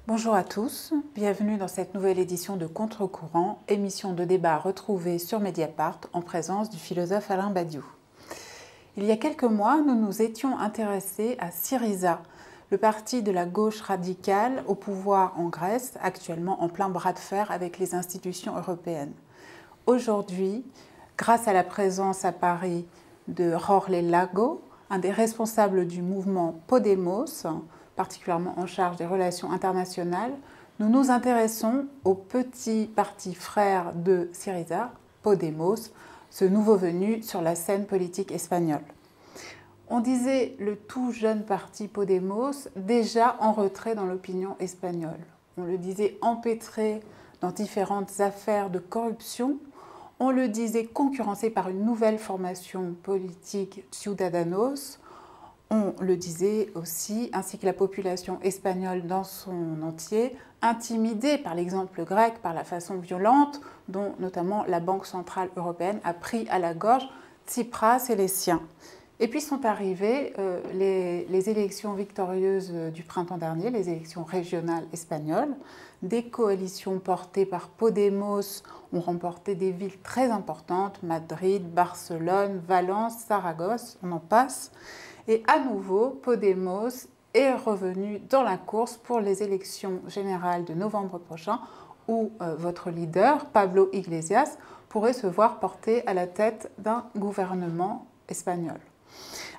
Bonjour à tous, bienvenue dans cette nouvelle édition de Contre-courant, émission de débat retrouvée sur Mediapart en présence du philosophe Alain Badiou. Il y a quelques mois, nous nous étions intéressés à Syriza, le parti de la gauche radicale au pouvoir en Grèce, actuellement en plein bras de fer avec les institutions européennes. Aujourd'hui, grâce à la présence à Paris de Jorge Lago, un des responsables du mouvement Podemos, particulièrement en charge des relations internationales, nous nous intéressons au petit parti frère de Syriza, Podemos, ce nouveau venu sur la scène politique espagnole. On disait le tout jeune parti Podemos déjà en retrait dans l'opinion espagnole. On le disait empêtré dans différentes affaires de corruption. On le disait concurrencé par une nouvelle formation politique, Ciudadanos. On le disait aussi, ainsi que la population espagnole dans son entier, intimidée par l'exemple grec, par la façon violente dont notamment la Banque centrale européenne a pris à la gorge Tsipras et les siens. Et puis sont arrivées les élections victorieuses du printemps dernier, les élections régionales espagnoles. Des coalitions portées par Podemos ont remporté des villes très importantes, Madrid, Barcelone, Valence, Saragosse, on en passe. Et à nouveau, Podemos est revenu dans la course pour les élections générales de novembre prochain, où votre leader, Pablo Iglesias, pourrait se voir porté à la tête d'un gouvernement espagnol.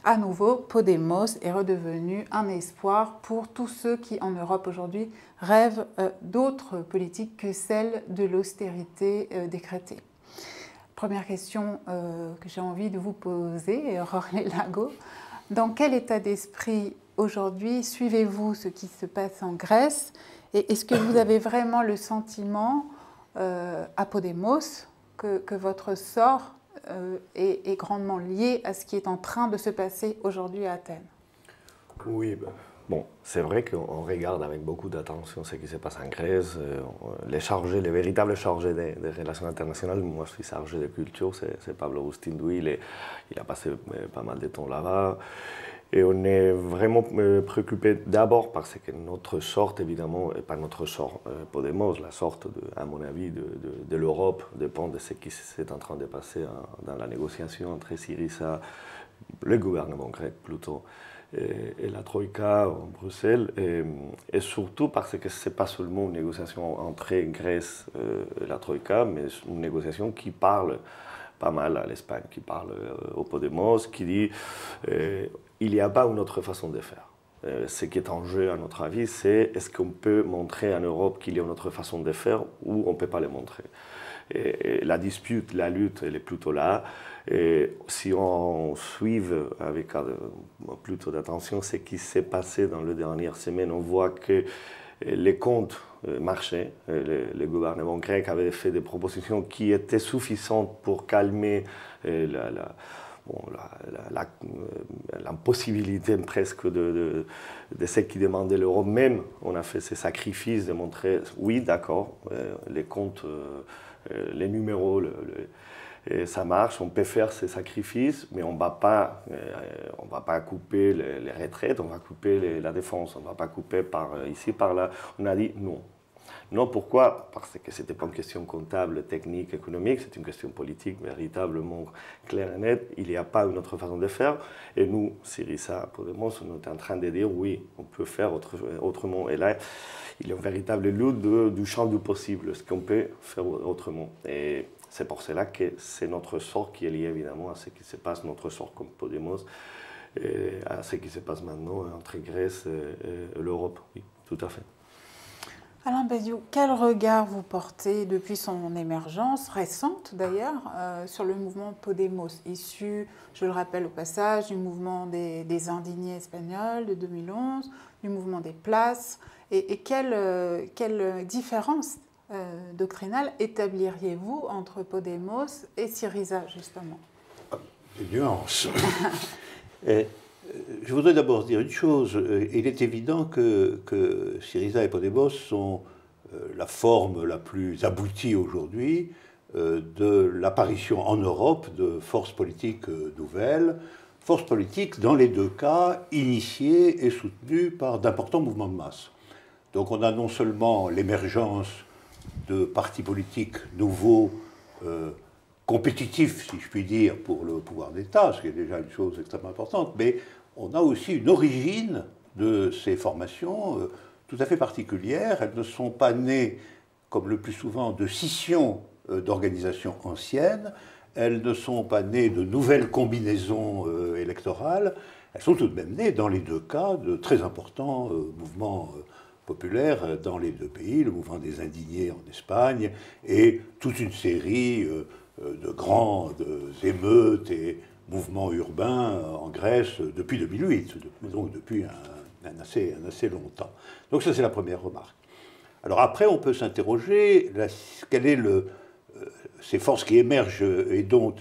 À nouveau, Podemos est redevenu un espoir pour tous ceux qui, en Europe aujourd'hui, rêvent d'autres politiques que celle de l'austérité décrétée. Première question que j'ai envie de vous poser, Jorge Lago. Dans quel état d'esprit aujourd'hui suivez-vous ce qui se passe en Grèce? Et est-ce que vous avez vraiment le sentiment à Podemos que votre sort est grandement lié à ce qui est en train de se passer aujourd'hui à Athènes? Oui, bon, c'est vrai qu'on regarde avec beaucoup d'attention ce qui se passe en Grèce. Les véritables chargés des relations internationales, moi je suis chargé de culture, c'est Pablo Oustindui, il a passé pas mal de temps là-bas. Et on est vraiment préoccupé d'abord parce que notre sorte, évidemment, et pas notre sort Podemos, la sorte, à mon avis, de l'Europe dépend de ce qui est en train de passer dans la négociation entre Syriza, le gouvernement grec plutôt, et la Troïka en Bruxelles, et surtout parce que ce n'est pas seulement une négociation entre Grèce et la Troïka, mais une négociation qui parle pas mal à l'Espagne, qui parle au Podemos, qui dit il n'y a pas une autre façon de faire. Ce qui est en jeu, à notre avis, c'est est-ce qu'on peut montrer en Europe qu'il y a une autre façon de faire ou on ne peut pas le montrer. Et la dispute, la lutte, elle est plutôt là. Et si on suit avec plutôt d'attention ce qui s'est passé dans les dernières semaines, on voit que les comptes marchaient. Le gouvernement grec avait fait des propositions qui étaient suffisantes pour calmer l'impossibilité presque de ce qui demandait l'Europe. Même, on a fait ces sacrifices de montrer, oui, d'accord, les comptes, les numéros, ça marche, on peut faire ces sacrifices, mais on ne va pas couper les retraites, on va couper la défense, on ne va pas couper par ici, par là. On a dit non. Non, pourquoi? Parce que ce n'était pas une question comptable, technique, économique, c'est une question politique, véritablement claire et nette. Il n'y a pas une autre façon de faire. Et nous, Syriza, Podemos, on est en train de dire oui, on peut faire autrement. Et là, il y a une véritable lutte du champ du possible, ce qu'on peut faire autrement. Et c'est pour cela que c'est notre sort qui est lié évidemment à ce qui se passe, notre sort comme Podemos, et à ce qui se passe maintenant entre Grèce et l'Europe. Oui, tout à fait. Alain Badiou, quel regard vous portez depuis son émergence, récente d'ailleurs, sur le mouvement Podemos, issu, je le rappelle au passage, du mouvement des indignés espagnols de 2011, du mouvement des places, et quelle différence doctrinale établiriez-vous entre Podemos et Syriza, justement? Des nuances. Je voudrais d'abord dire une chose. Il est évident que Syriza et Podemos sont la forme la plus aboutie aujourd'hui de l'apparition en Europe de forces politiques nouvelles, forces politiques dans les deux cas initiées et soutenues par d'importants mouvements de masse. Donc on a non seulement l'émergence de partis politiques nouveaux, compétitifs, si je puis dire, pour le pouvoir d'État, ce qui est déjà une chose extrêmement importante, mais on a aussi une origine de ces formations tout à fait particulière. Elles ne sont pas nées, comme le plus souvent, de scissions d'organisations anciennes. Elles ne sont pas nées de nouvelles combinaisons électorales. Elles sont tout de même nées, dans les deux cas, de très importants mouvements populaires dans les deux pays, le mouvement des indignés en Espagne et toute une série de grandes émeutes et mouvements urbains en Grèce depuis 2008, donc depuis un assez longtemps. Donc ça, c'est la première remarque. Alors après, on peut s'interroger, quel est ces forces qui émergent et dont,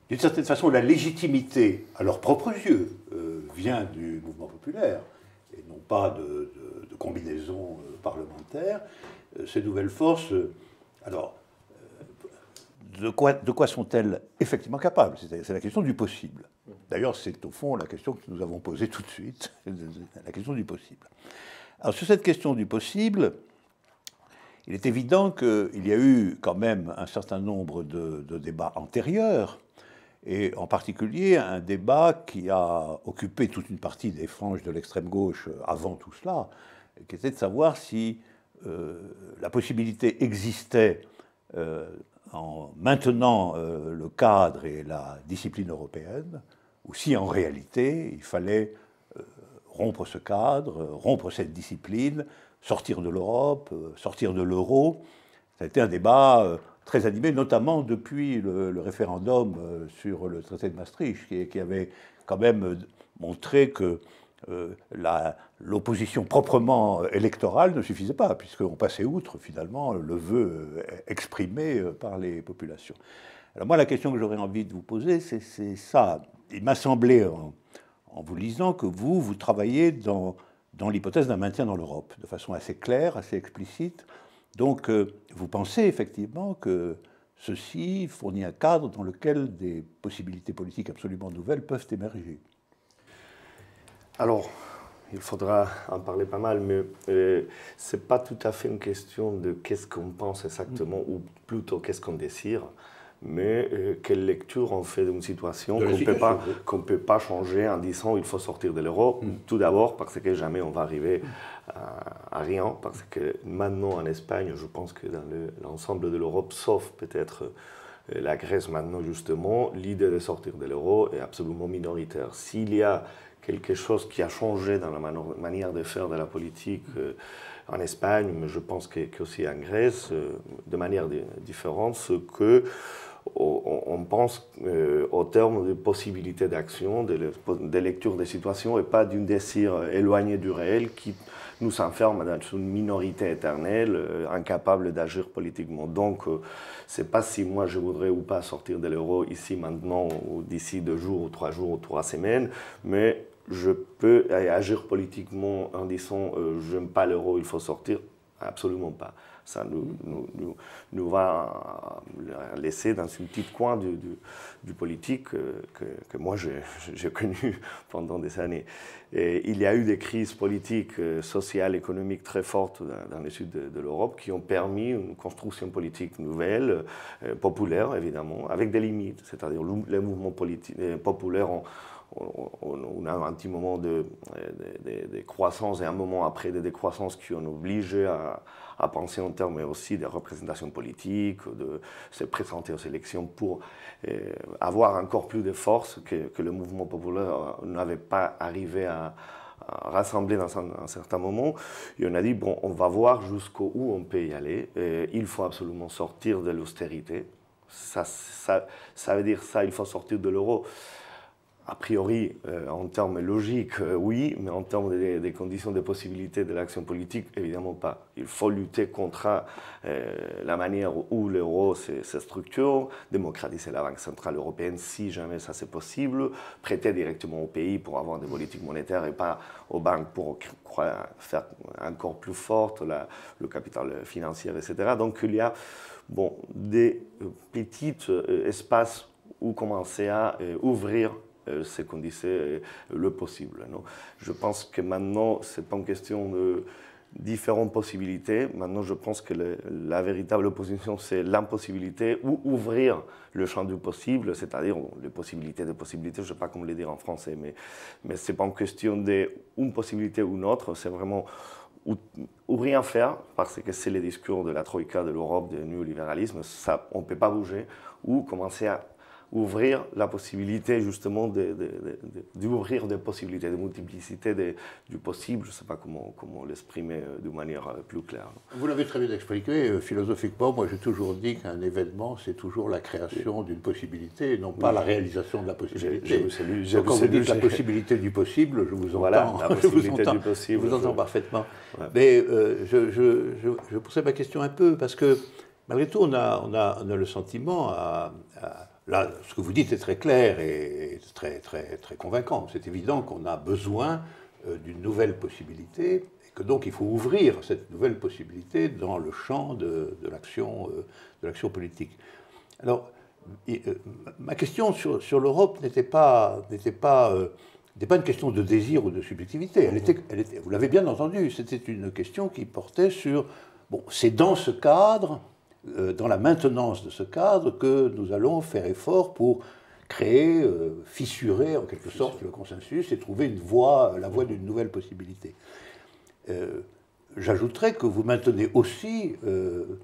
d'une certaine façon, la légitimité, à leurs propres yeux, vient du mouvement populaire, et non pas de combinaisons parlementaires. Ces nouvelles forces, alors, de quoi sont-elles effectivement capables? C'est la question du possible. D'ailleurs, c'est au fond la question que nous avons posée tout de suite, la question du possible. Alors, sur cette question du possible, il est évident qu'il y a eu quand même un certain nombre de débats antérieurs, et en particulier un débat qui a occupé toute une partie des franges de l'extrême gauche avant tout cela, qui était de savoir si la possibilité existait, en maintenant le cadre et la discipline européenne, ou si en réalité il fallait rompre ce cadre, rompre cette discipline, sortir de l'Europe, sortir de l'euro. Ça a été un débat très animé, notamment depuis le référendum sur le traité de Maastricht, qui avait quand même montré que l'opposition proprement électorale ne suffisait pas, puisqu'on passait outre, finalement, le vœu exprimé par les populations. Alors moi, la question que j'aurais envie de vous poser, c'est ça. Il m'a semblé, en vous lisant, que vous travaillez dans l'hypothèse d'un maintien dans l'Europe, de façon assez claire, assez explicite. Donc, vous pensez effectivement que ceci fournit un cadre dans lequel des possibilités politiques absolument nouvelles peuvent émerger. Alors, il faudra en parler pas mal, mais ce n'est pas tout à fait une question de qu'est-ce qu'on pense exactement, ou plutôt qu'est-ce qu'on désire, mais quelle lecture on fait d'une situation qu'on ne peut pas changer en disant il faut sortir de l'euro. Tout d'abord parce que jamais on va arriver à rien, parce que maintenant en Espagne, je pense que dans l'ensemble de l'Europe, sauf peut-être la Grèce maintenant justement, l'idée de sortir de l'euro est absolument minoritaire. S'il y a quelque chose qui a changé dans la manière de faire de la politique en Espagne, mais je pense qu'aussi en Grèce, de manière différente, ce que on pense au terme de possibilités d'action, de lecture des situations, et pas d'un désir éloigné du réel qui nous enferme dans une minorité éternelle, incapable d'agir politiquement. Donc, c'est pas si moi je voudrais ou pas sortir de l'euro ici, maintenant, ou d'ici 2 jours, ou 3 semaines, mais je peux agir politiquement en disant je n'aime pas l'euro, il faut sortir. Absolument pas. Ça nous va laisser dans un petit coin du politique que moi j'ai connu pendant des années. Et il y a eu des crises politiques, sociales, économiques très fortes dans le sud de l'Europe qui ont permis une construction politique nouvelle, populaire évidemment, avec des limites. C'est-à-dire les mouvements populaires on a un petit moment de croissance et un moment après de décroissance qui ont obligé à penser en termes aussi de représentation politique, de se présenter aux élections pour avoir encore plus de force que le mouvement populaire n'avait pas arrivé à rassembler dans un certain moment. Et on a dit, bon, on va voir jusqu'où on peut y aller. Et il faut absolument sortir de l'austérité. Ça veut dire ça, il faut sortir de l'euro. A priori, en termes logiques, oui, mais en termes des conditions de possibilité de l'action politique, évidemment pas. Il faut lutter contre la manière où l'euro se structure, démocratiser la Banque centrale européenne si jamais ça c'est possible, prêter directement au pays pour avoir des politiques monétaires et pas aux banques pour faire encore plus forte le capital financier, etc. Donc il y a des petits espaces où commencer à ouvrir ce qu'on disait le possible. Non, je pense que maintenant, ce n'est pas une question différentes possibilités. Maintenant, je pense que la véritable opposition, c'est l'impossibilité ou ouvrir le champ du possible, c'est-à-dire les possibilités de possibilités, je ne sais pas comment le dire en français, mais ce n'est pas une question d'une possibilité ou une autre, c'est vraiment ou rien faire, parce que c'est le discours de la Troïka, de l'Europe, du néolibéralisme, ça, on ne peut pas bouger, ou commencer à ouvrir la possibilité justement d'ouvrir des possibilités, de multiplicité du possible, je ne sais pas comment l'exprimer de manière plus claire. Vous l'avez très bien expliqué, philosophiquement, moi j'ai toujours dit qu'un événement c'est toujours la création d'une possibilité et non pas la réalisation de la possibilité. Quand vous dites la possibilité du possible, je vous entends, voilà, la possibilité du possible, je vous entends parfaitement. Ouais. Mais je poussais ma question un peu parce que malgré tout on a le sentiment là, ce que vous dites est très clair et très convaincant. C'est évident qu'on a besoin d'une nouvelle possibilité et que donc il faut ouvrir cette nouvelle possibilité dans le champ de l'action politique. Alors, ma question sur l'Europe n'était pas une question de désir ou de subjectivité. Vous l'avez bien entendu, c'était une question qui portait sur, bon, c'est dans ce cadre, dans la maintenance de ce cadre, que nous allons faire effort pour créer, fissurer en quelque sorte le consensus et trouver la voie d'une nouvelle possibilité. J'ajouterais que vous maintenez aussi le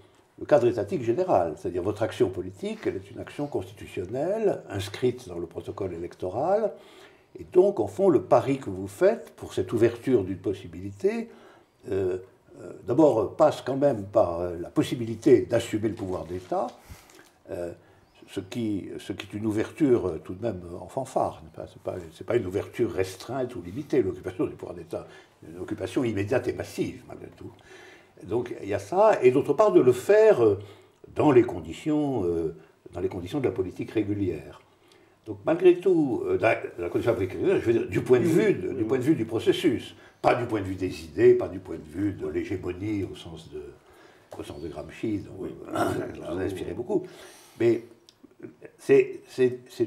cadre étatique général, c'est-à-dire votre action politique, elle est une action constitutionnelle, inscrite dans le protocole électoral, et donc, en fond, le pari que vous faites pour cette ouverture d'une possibilité, d'abord, passe quand même par la possibilité d'assumer le pouvoir d'État, ce qui est une ouverture tout de même en fanfare. Ce n'est pas une ouverture restreinte ou limitée, l'occupation du pouvoir d'État, une occupation immédiate et massive, malgré tout. Donc il y a ça, et d'autre part de le faire dans les conditions de la politique régulière. Donc malgré tout, la condition régulière, je veux dire, du point de vue du processus, pas du point de vue des idées, pas du point de vue de l'hégémonie au sens de Gramsci, dont vous avez inspiré beaucoup. Mais c'est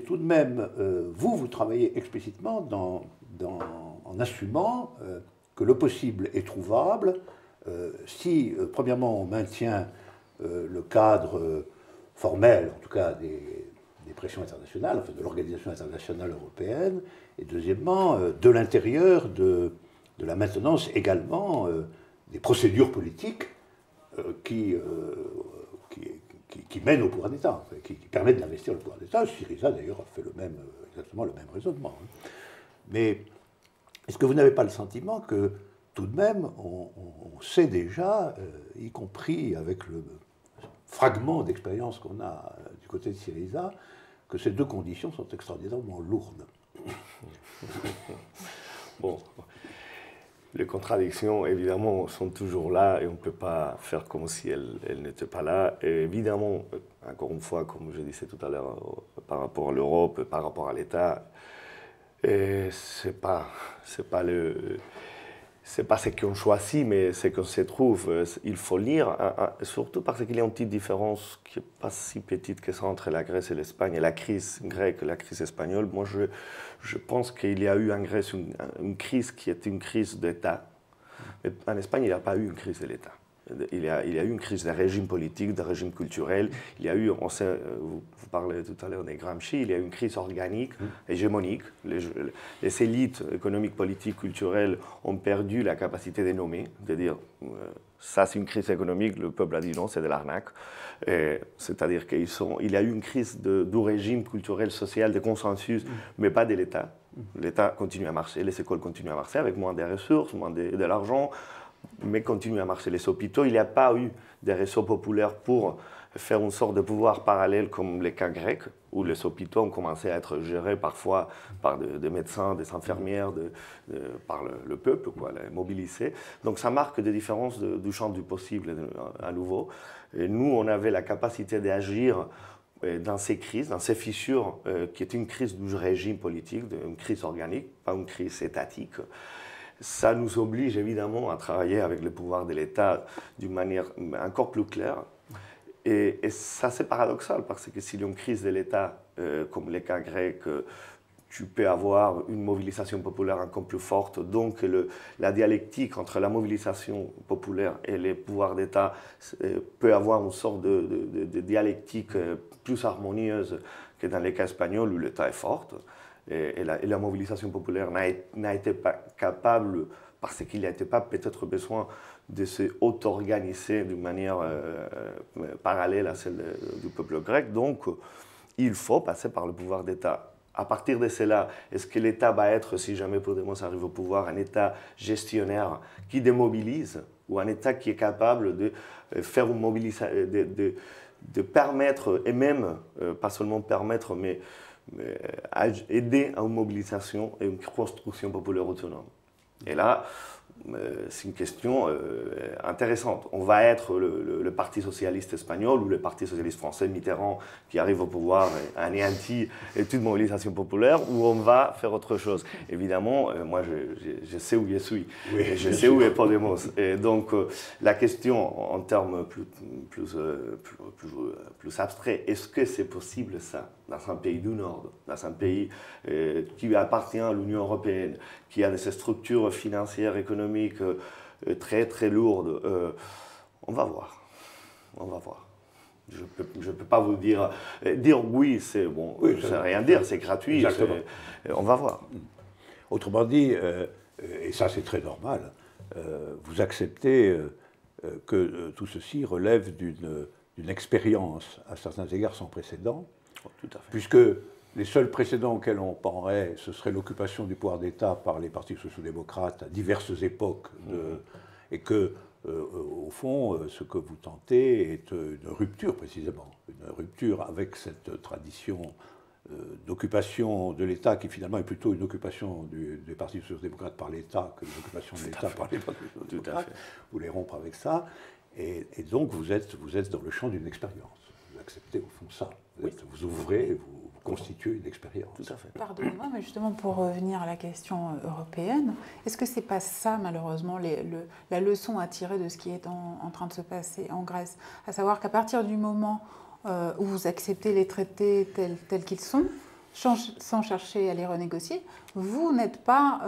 tout de même, vous travaillez explicitement en assumant que le possible est trouvable si, premièrement, on maintient le cadre formel, en tout cas des pressions internationales, enfin de l'Organisation internationale européenne, et deuxièmement, de l'intérieur de la maintenance également des procédures politiques qui mènent au pouvoir d'État, qui permettent d'investir le pouvoir d'État. Syriza, d'ailleurs, a fait exactement le même raisonnement. Mais est-ce que vous n'avez pas le sentiment que, tout de même, on sait déjà, y compris avec le fragment d'expérience qu'on a du côté de Syriza, que ces deux conditions sont extraordinairement lourdes? Bon, les contradictions, évidemment, sont toujours là et on ne peut pas faire comme si elles n'étaient pas là. Et évidemment, encore une fois, comme je disais tout à l'heure, par rapport à l'Europe, par rapport à l'État, c'est pas ce qu'on choisit, mais ce qu'on se trouve. Il faut lire, surtout parce qu'il y a une petite différence qui n'est pas si petite que ça entre la Grèce et l'Espagne, et la crise grecque et la crise espagnole. Moi, je pense qu'il y a eu en Grèce une crise qui était une crise d'État. Mais en Espagne, il n'y a pas eu une crise de l'État. Il y a eu une crise de régime politique, de régime culturel. Il y a eu, vous parlez tout à l'heure des Gramsci, il y a eu une crise organique, hégémonique. Les élites économiques, politiques, culturelles ont perdu la capacité de nommer, de dire ça c'est une crise économique, le peuple a dit non, c'est de l'arnaque. C'est-à-dire qu'il y a eu une crise du régime culturel, social, de consensus, mais pas de l'État. L'État continue à marcher, les écoles continuent à marcher avec moins de ressources, moins de l'argent, mais continuent à marcher. Les hôpitaux, il n'y a pas eu des réseaux populaires pour faire une sorte de pouvoir parallèle comme les cas grecs, où les hôpitaux ont commencé à être gérés parfois par des médecins, des infirmières, par le peuple, mobilisés. Donc ça marque des différences du champ du possible à nouveau. Et nous, on avait la capacité d'agir dans ces crises, dans ces fissures, qui est une crise du régime politique, une crise organique, pas une crise étatique. Ça nous oblige évidemment à travailler avec le pouvoir de l'État d'une manière encore plus claire. Et ça, c'est paradoxal, parce que s'il y a une crise de l'État, comme les cas grecs, tu peux avoir une mobilisation populaire encore plus forte. Donc la dialectique entre la mobilisation populaire et les pouvoirs d'État peut avoir une sorte de dialectique plus harmonieuse que dans les cas espagnols où l'État est fort. Et la mobilisation populaire n'a été pas capable, parce qu'il n'était pas peut-être besoin de se auto-organiser d'une manière parallèle à celle du peuple grec. Donc, il faut passer par le pouvoir d'État. À partir de cela, est-ce que l'État va être, si jamais Podemos arrive au pouvoir, un État gestionnaire qui démobilise ou un État qui est capable de faire une mobilisation, de permettre, et même, pas seulement permettre, mais aider à une mobilisation et une construction populaire autonome. Et là, c'est une question intéressante. On va être le Parti socialiste espagnol ou le Parti socialiste français, Mitterrand, qui arrive au pouvoir et anéantit toute mobilisation populaire, ou on va faire autre chose. Évidemment, moi, je sais où je suis, oui, et je sais où est Podemos. Et donc, la question en termes plus abstraits, est-ce que c'est possible ça dans un pays du Nord, dans un pays qui appartient à l'Union européenne, qui a des structures financières, économiques très très lourdes? On va voir. On va voir. Je ne peux pas vous dire oui, c'est bon, oui, ça ne veut rien dire, c'est gratuit. On va voir. Autrement dit, et ça c'est très normal, vous acceptez que tout ceci relève d'une expérience à certains égards sans précédent, tout à fait. Puisque les seuls précédents auxquels on penserait, ce serait l'occupation du pouvoir d'État par les partis sociaux-démocrates à diverses époques, et que, au fond, ce que vous tentez est une rupture, précisément, une rupture avec cette tradition d'occupation de l'État, qui finalement est plutôt une occupation des partis sociaux-démocrates par l'État que l'occupation de l'État par les partis sociaux-démocrates. Vous voulez rompre avec ça, et donc vous êtes dans le champ d'une expérience. Vous acceptez au fond ça. Vous ouvrez, vous constituez une expérience. Tout à fait. Pardonnez-moi, mais justement pour revenir à la question européenne, est-ce que c'est pas ça malheureusement la leçon à tirer de ce qui est en train de se passer en Grèce, à savoir qu'à partir du moment où vous acceptez les traités tels qu'ils sont, sans chercher à les renégocier, vous n'êtes pas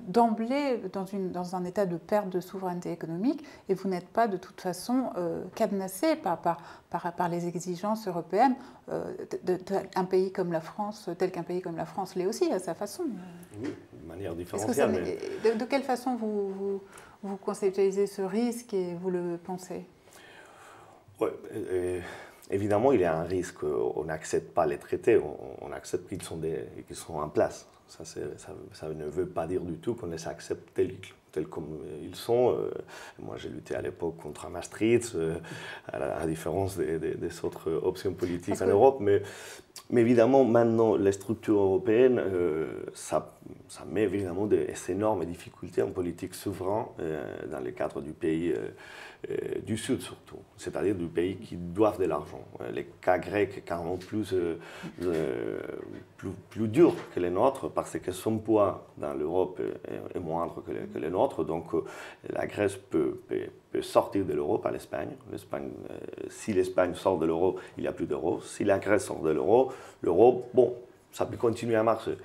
d'emblée dans un état de perte de souveraineté économique et vous n'êtes pas de toute façon cadenassé par les exigences européennes d'un pays comme la France, tel qu'un pays comme la France l'est aussi à sa façon. Oui, de manière différentielle. De quelle façon vous conceptualisez ce risque et vous le pensez? Oui, évidemment, il y a un risque. On n'accepte pas les traités, on accepte qu'ils sont en place. Ça ne veut pas dire du tout qu'on les accepte tels comme ils sont. Moi, j'ai lutté à l'époque contre Maastricht, à la différence des autres options politiques en Europe. Mais évidemment, maintenant, les structures européennes, ça met évidemment d'énormes difficultés en politique souveraine dans le cadre du pays du Sud surtout, c'est-à-dire du pays qui doivent de l'argent. Les cas grecs sont carrément plus durs que les nôtres parce que son poids dans l'Europe est moindre que les nôtres. Donc la Grèce peut sortir de l'euro par l'Espagne. Si l'Espagne sort de l'euro, il n'y a plus d'euro. Si la Grèce sort de l'euro, bon, ça peut continuer à marcher.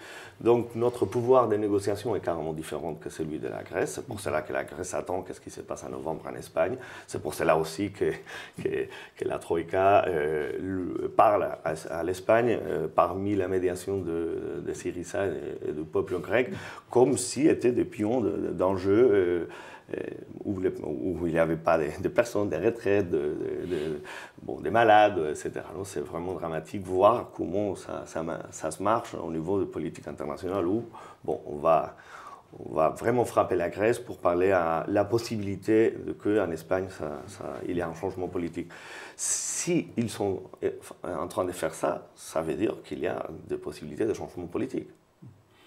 Donc notre pouvoir de négociation est carrément différent que celui de la Grèce. C'est pour cela que la Grèce attend qu'est-ce qui se passe en novembre en Espagne. C'est pour cela aussi que la Troïka parle à l'Espagne parmi la médiation de Syriza et du peuple grec, comme si étaient des pions d'enjeux où il n'y avait pas de personnes, des retraites, des malades, etc. C'est vraiment dramatique voir comment ça se marche au niveau de politique internationale où on va vraiment frapper la Grèce pour parler à la possibilité qu'en Espagne, il y ait un changement politique. S'ils sont en train de faire ça, ça veut dire qu'il y a des possibilités de changement politique.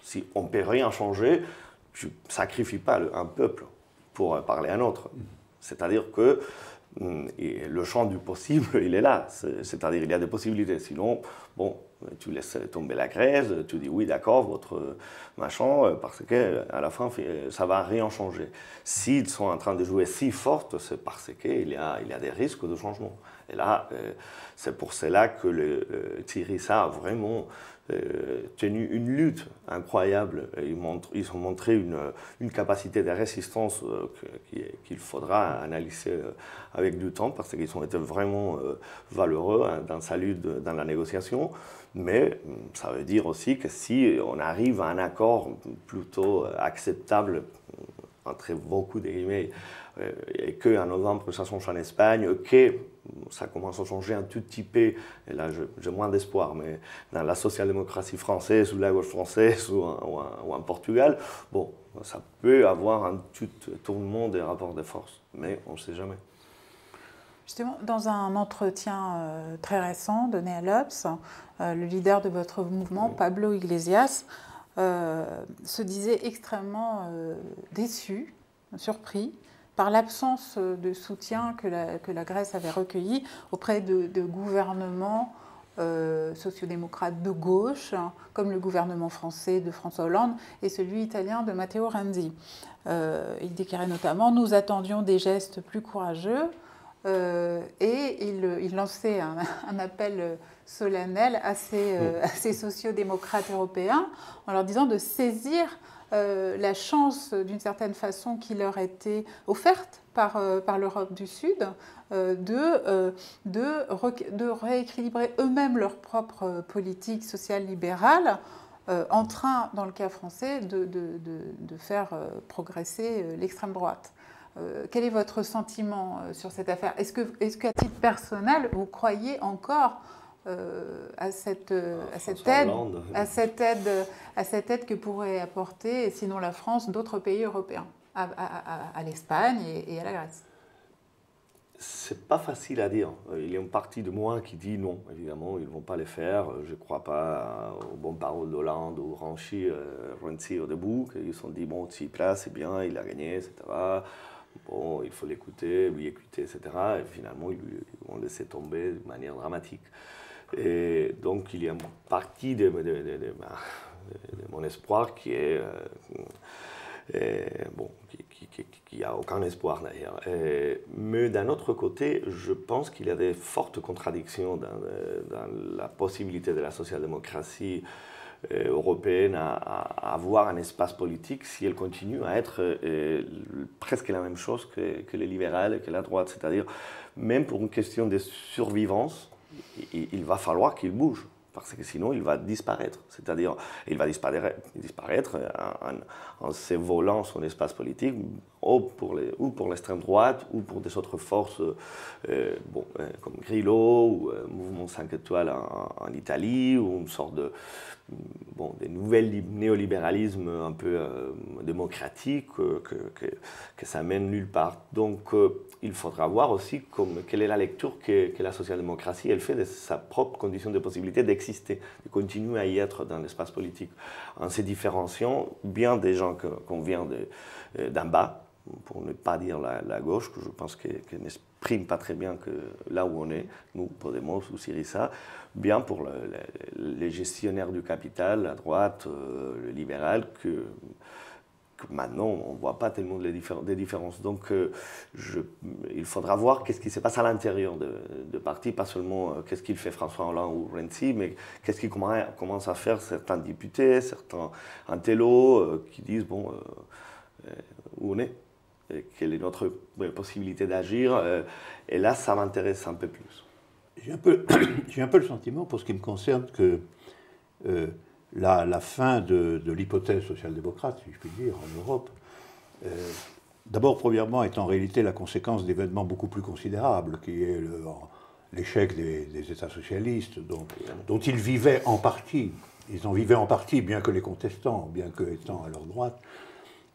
Si on ne peut rien changer, je ne sacrifie pas un peuple pour parler à un autre. C'est-à-dire que le champ du possible, il est là. C'est-à-dire qu'il y a des possibilités. Sinon, tu laisses tomber la Grèce, tu dis oui, d'accord, votre machin, parce qu'à la fin, ça ne va rien changer. S'ils sont en train de jouer si fort, c'est parce qu'il y a des risques de changement. Et là, c'est pour cela que Syriza a vraiment tenu une lutte incroyable. Ils ont montré une capacité de résistance qu'il faudra analyser avec du temps, parce qu'ils ont été vraiment valeureux dans sa lutte, dans la négociation. Mais ça veut dire aussi que si on arrive à un accord plutôt acceptable, entre beaucoup de guillemets, et qu'en novembre ça change en Espagne, que ça commence à changer un tout petit peu, et là j'ai moins d'espoir, mais dans la social-démocratie française ou la gauche française ou en Portugal, bon, ça peut avoir un tout tournement des rapports de force, mais on ne sait jamais. Justement, dans un entretien très récent donné à l'Obs, le leader de votre mouvement, Pablo Iglesias, se disait extrêmement déçu, surpris, par l'absence de soutien que la Grèce avait recueilli auprès de gouvernements sociodémocrates de gauche, comme le gouvernement français de François Hollande et celui italien de Matteo Renzi. Il déclarait notamment « Nous attendions des gestes plus courageux ». Et il lançait un appel solennel à ces sociodémocrates européens en leur disant de saisir la chance d'une certaine façon qui leur était offerte par l'Europe du Sud de rééquilibrer eux-mêmes leur propre politique sociale libérale en train, dans le cas français, de faire progresser l'extrême droite. Quel est votre sentiment sur cette affaire? Est-ce qu'à titre personnel, vous croyez encore à cette aide que pourrait apporter, sinon la France, d'autres pays européens, à l'Espagne et à la Grèce? C'est pas facile à dire. Il y a une partie de moi qui dit non, évidemment, ils ne vont pas le faire. Je ne crois pas aux bonnes paroles d'Hollande ou Renzi au début, qu'ils se sont dit bon, Tsipras, c'est bien, il a gagné, etc. Bon, il faut l'écouter, lui écouter, etc. Et finalement, ils vont laisser tomber de manière dramatique. Et donc, il y a une partie de mon espoir qui est... bon, qui n'a aucun espoir d'ailleurs. Mais d'un autre côté, je pense qu'il y a des fortes contradictions dans la possibilité de la social-démocratie européenne à avoir un espace politique si elle continue à être presque la même chose que les libérales et que la droite. C'est-à-dire, même pour une question de survivance, il va falloir qu'il bouge, parce que sinon il va disparaître. C'est-à-dire, il va disparaître en se volant son espace politique, ou pour l'extrême droite, ou pour des autres forces comme Grillo, ou Mouvement 5 étoiles en Italie, ou une sorte de nouvelles néolibéralisme un peu démocratique que ça mène nulle part. Donc il faudra voir aussi quelle est la lecture que la social-démocratie elle fait de sa propre condition de possibilité d'exister, de continuer à y être dans l'espace politique, en se différenciant bien des gens qu'on vient d'en bas, pour ne pas dire la gauche, que je pense qu'elle n'exprime pas très bien que là où on est, nous, Podemos ou Syriza, bien pour les gestionnaires du capital, la droite, le libéral, que maintenant on ne voit pas tellement des différences. Donc il faudra voir qu'est-ce qui se passe à l'intérieur de partis, pas seulement qu'est-ce qu'il fait François Hollande ou Renzi, mais qu'est-ce qu'ils commencent à faire certains députés, certains intellos qui disent bon, où on est, quelle est notre possibilité d'agir, et là ça m'intéresse un peu plus. J'ai un peu le sentiment, pour ce qui me concerne, que la fin de l'hypothèse social-démocrate, si je puis dire, en Europe, d'abord, premièrement, est en réalité la conséquence d'événements beaucoup plus considérables, qui est l'échec des États socialistes, dont ils vivaient en partie. Ils en vivaient en partie, bien que les contestants, bien que étant à leur droite.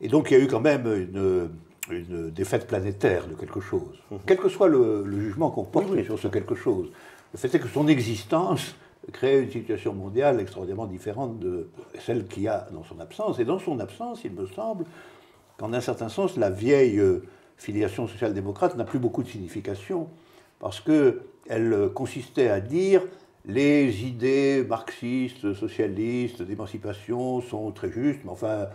Et donc, il y a eu quand même une défaite planétaire de quelque chose. Quel que soit le jugement qu'on porte sur ce quelque chose, le fait est que son existence crée une situation mondiale extraordinairement différente de celle qu'il y a dans son absence. Et dans son absence, il me semble qu'en un certain sens, la vieille filiation social-démocrate n'a plus beaucoup de signification, parce qu'elle consistait à dire les idées marxistes, socialistes, d'émancipation sont très justes, mais enfin,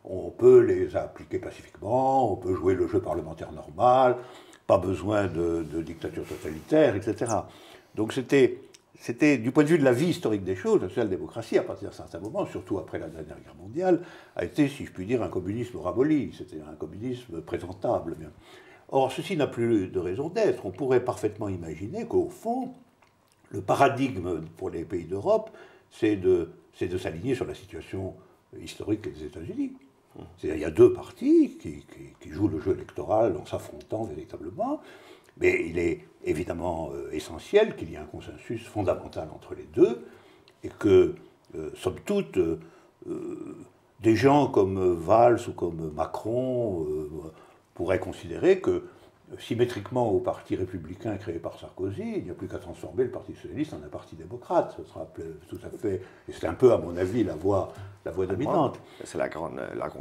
on peut les appliquer pacifiquement, on peut jouer le jeu parlementaire normal, pas besoin de dictature totalitaire, etc. Donc c'était, du point de vue de la vie historique des choses, la social-démocratie, à partir d'un certain moment, surtout après la dernière guerre mondiale, a été, si je puis dire, un communisme ramolli, c'était un communisme présentable. Bien. Or, ceci n'a plus de raison d'être. On pourrait parfaitement imaginer qu'au fond, le paradigme pour les pays d'Europe, c'est de s'aligner sur la situation historique des États-Unis. Il y a deux partis qui jouent le jeu électoral en s'affrontant véritablement, mais il est évidemment essentiel qu'il y ait un consensus fondamental entre les deux, et que, somme toute, des gens comme Valls ou comme Macron pourraient considérer que, symétriquement au parti républicain créé par Sarkozy, il n'y a plus qu'à transformer le Parti socialiste en un parti démocrate. Ce sera tout à fait... Et c'est un peu, à mon avis, la voie dominante. C'est la grande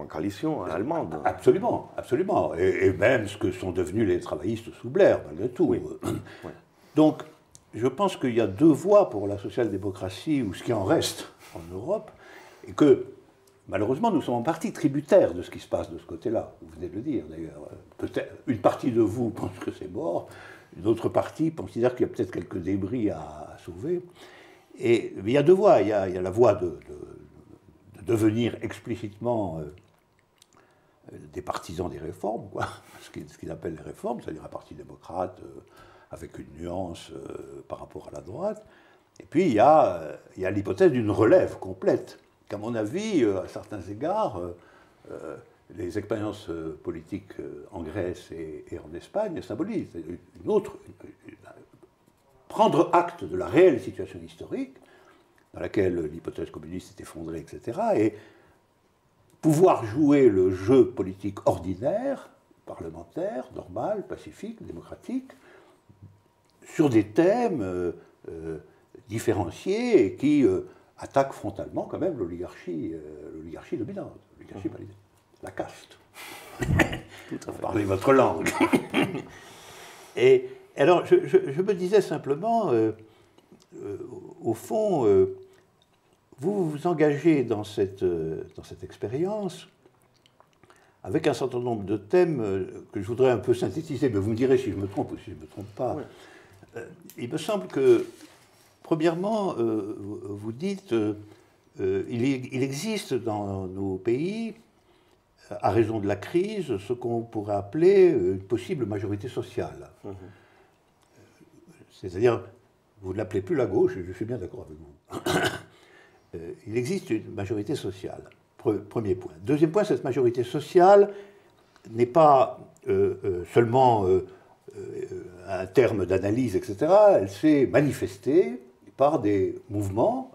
coalition allemande. Absolument, absolument. Et même ce que sont devenus les travaillistes sous Blair, malgré tout. Oui. Oui. Donc, je pense qu'il y a deux voies pour la social-démocratie, ou ce qui en reste en Europe, et que, malheureusement, nous sommes en partie tributaires de ce qui se passe de ce côté-là. Vous venez de le dire, d'ailleurs. Peut-être une partie de vous pense que c'est mort, une autre partie considère qu'il y a peut-être quelques débris à sauver. Mais il y a deux voies. Il y a la voie de devenir explicitement des partisans des réformes, quoi. Ce qu'ils appellent les réformes, c'est-à-dire un parti démocrate avec une nuance par rapport à la droite. Et puis il y a l'hypothèse d'une relève complète, qu'à mon avis, à certains égards, les expériences politiques en Grèce et en Espagne symbolisent prendre acte de la réelle situation historique, dans laquelle l'hypothèse communiste est effondrée, etc., et pouvoir jouer le jeu politique ordinaire, parlementaire, normal, pacifique, démocratique, sur des thèmes différenciés et qui attaquent frontalement quand même l'oligarchie dominante, l'oligarchie valide, la caste. Tout à fait. Parlez votre langue. Et alors, je me disais simplement, au fond, vous vous engagez dans cette expérience avec un certain nombre de thèmes que je voudrais un peu synthétiser, mais vous me direz si je me trompe ou si je ne me trompe pas. Oui. Il me semble que, premièrement, vous dites il existe dans nos pays, à raison de la crise, ce qu'on pourrait appeler une possible majorité sociale. Mmh. C'est-à-dire, vous ne l'appelez plus la gauche, et je suis bien d'accord avec vous. Il existe une majorité sociale, premier point. Deuxième point, cette majorité sociale n'est pas seulement un terme d'analyse, etc. Elle s'est manifestée par des mouvements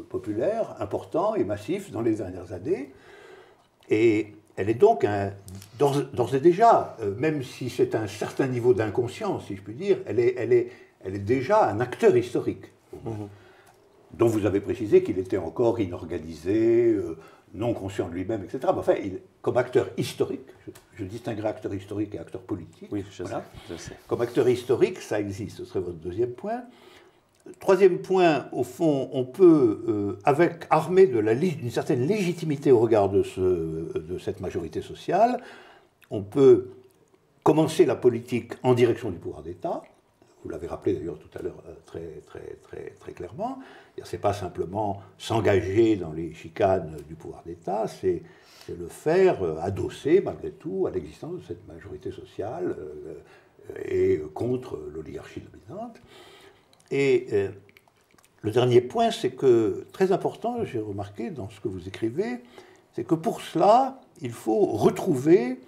populaires importants et massifs dans les dernières années. Et elle est donc, d'ores et déjà, même si c'est un certain niveau d'inconscience, si je puis dire, elle est déjà un acteur historique, dont vous avez précisé qu'il était encore inorganisé, non conscient de lui-même, etc. Mais enfin, comme acteur historique, je distinguerai acteur historique et acteur politique. Oui, je sais. Comme acteur historique, ça existe, ce serait votre deuxième point. Troisième point, au fond, on peut, armé d'une certaine légitimité au regard de cette majorité sociale, on peut commencer la politique en direction du pouvoir d'État. Vous l'avez rappelé d'ailleurs tout à l'heure très clairement. Ce n'est pas simplement s'engager dans les chicanes du pouvoir d'État, c'est le faire adossé malgré tout à l'existence de cette majorité sociale et contre l'oligarchie dominante. Et le dernier point, c'est que, très important, j'ai remarqué dans ce que vous écrivez, c'est que pour cela, il faut retrouver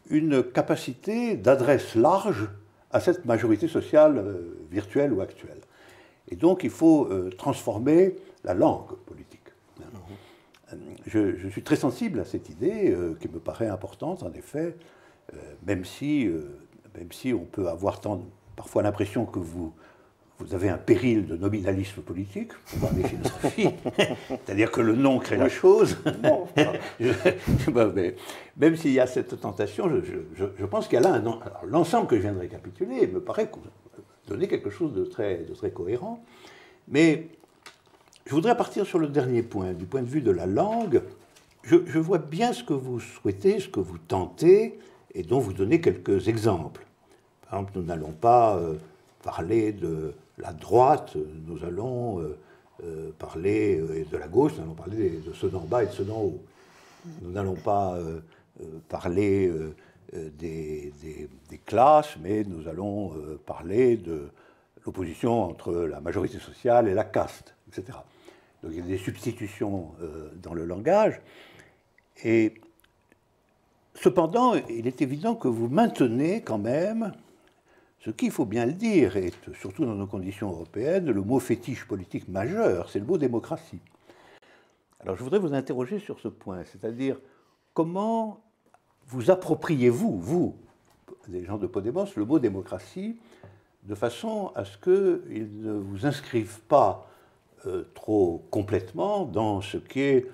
une capacité d'adresse large à cette majorité sociale virtuelle ou actuelle. Et donc, il faut transformer la langue politique. Je suis très sensible à cette idée qui me paraît importante, en effet, même si on peut avoir parfois l'impression que vous avez un péril de nominalisme politique, pour parler philosophie, c'est-à-dire que le nom crée la chose. Non. Mais même s'il y a cette tentation, je pense qu'il y a là l'ensemble que je viens de récapituler me paraît donner quelque chose de très cohérent. Mais je voudrais partir sur le dernier point, du point de vue de la langue. Je vois bien ce que vous souhaitez, ce que vous tentez, et dont vous donnez quelques exemples. Par exemple, nous n'allons pas parler de la droite, nous allons parler de la gauche, nous allons parler de ceux d'en bas et de ceux d'en haut. Nous n'allons pas parler des classes, mais nous allons parler de l'opposition entre la majorité sociale et la caste, etc. Donc il y a des substitutions dans le langage. Et cependant, il est évident que vous maintenez quand même, ce qu'il faut bien le dire, et surtout dans nos conditions européennes, le mot fétiche politique majeur, c'est le mot démocratie. Alors je voudrais vous interroger sur ce point, c'est-à-dire comment vous appropriez-vous, vous, des gens de Podemos, le mot démocratie, de façon à ce qu'il ne vous inscrive pas trop complètement dans ce qui est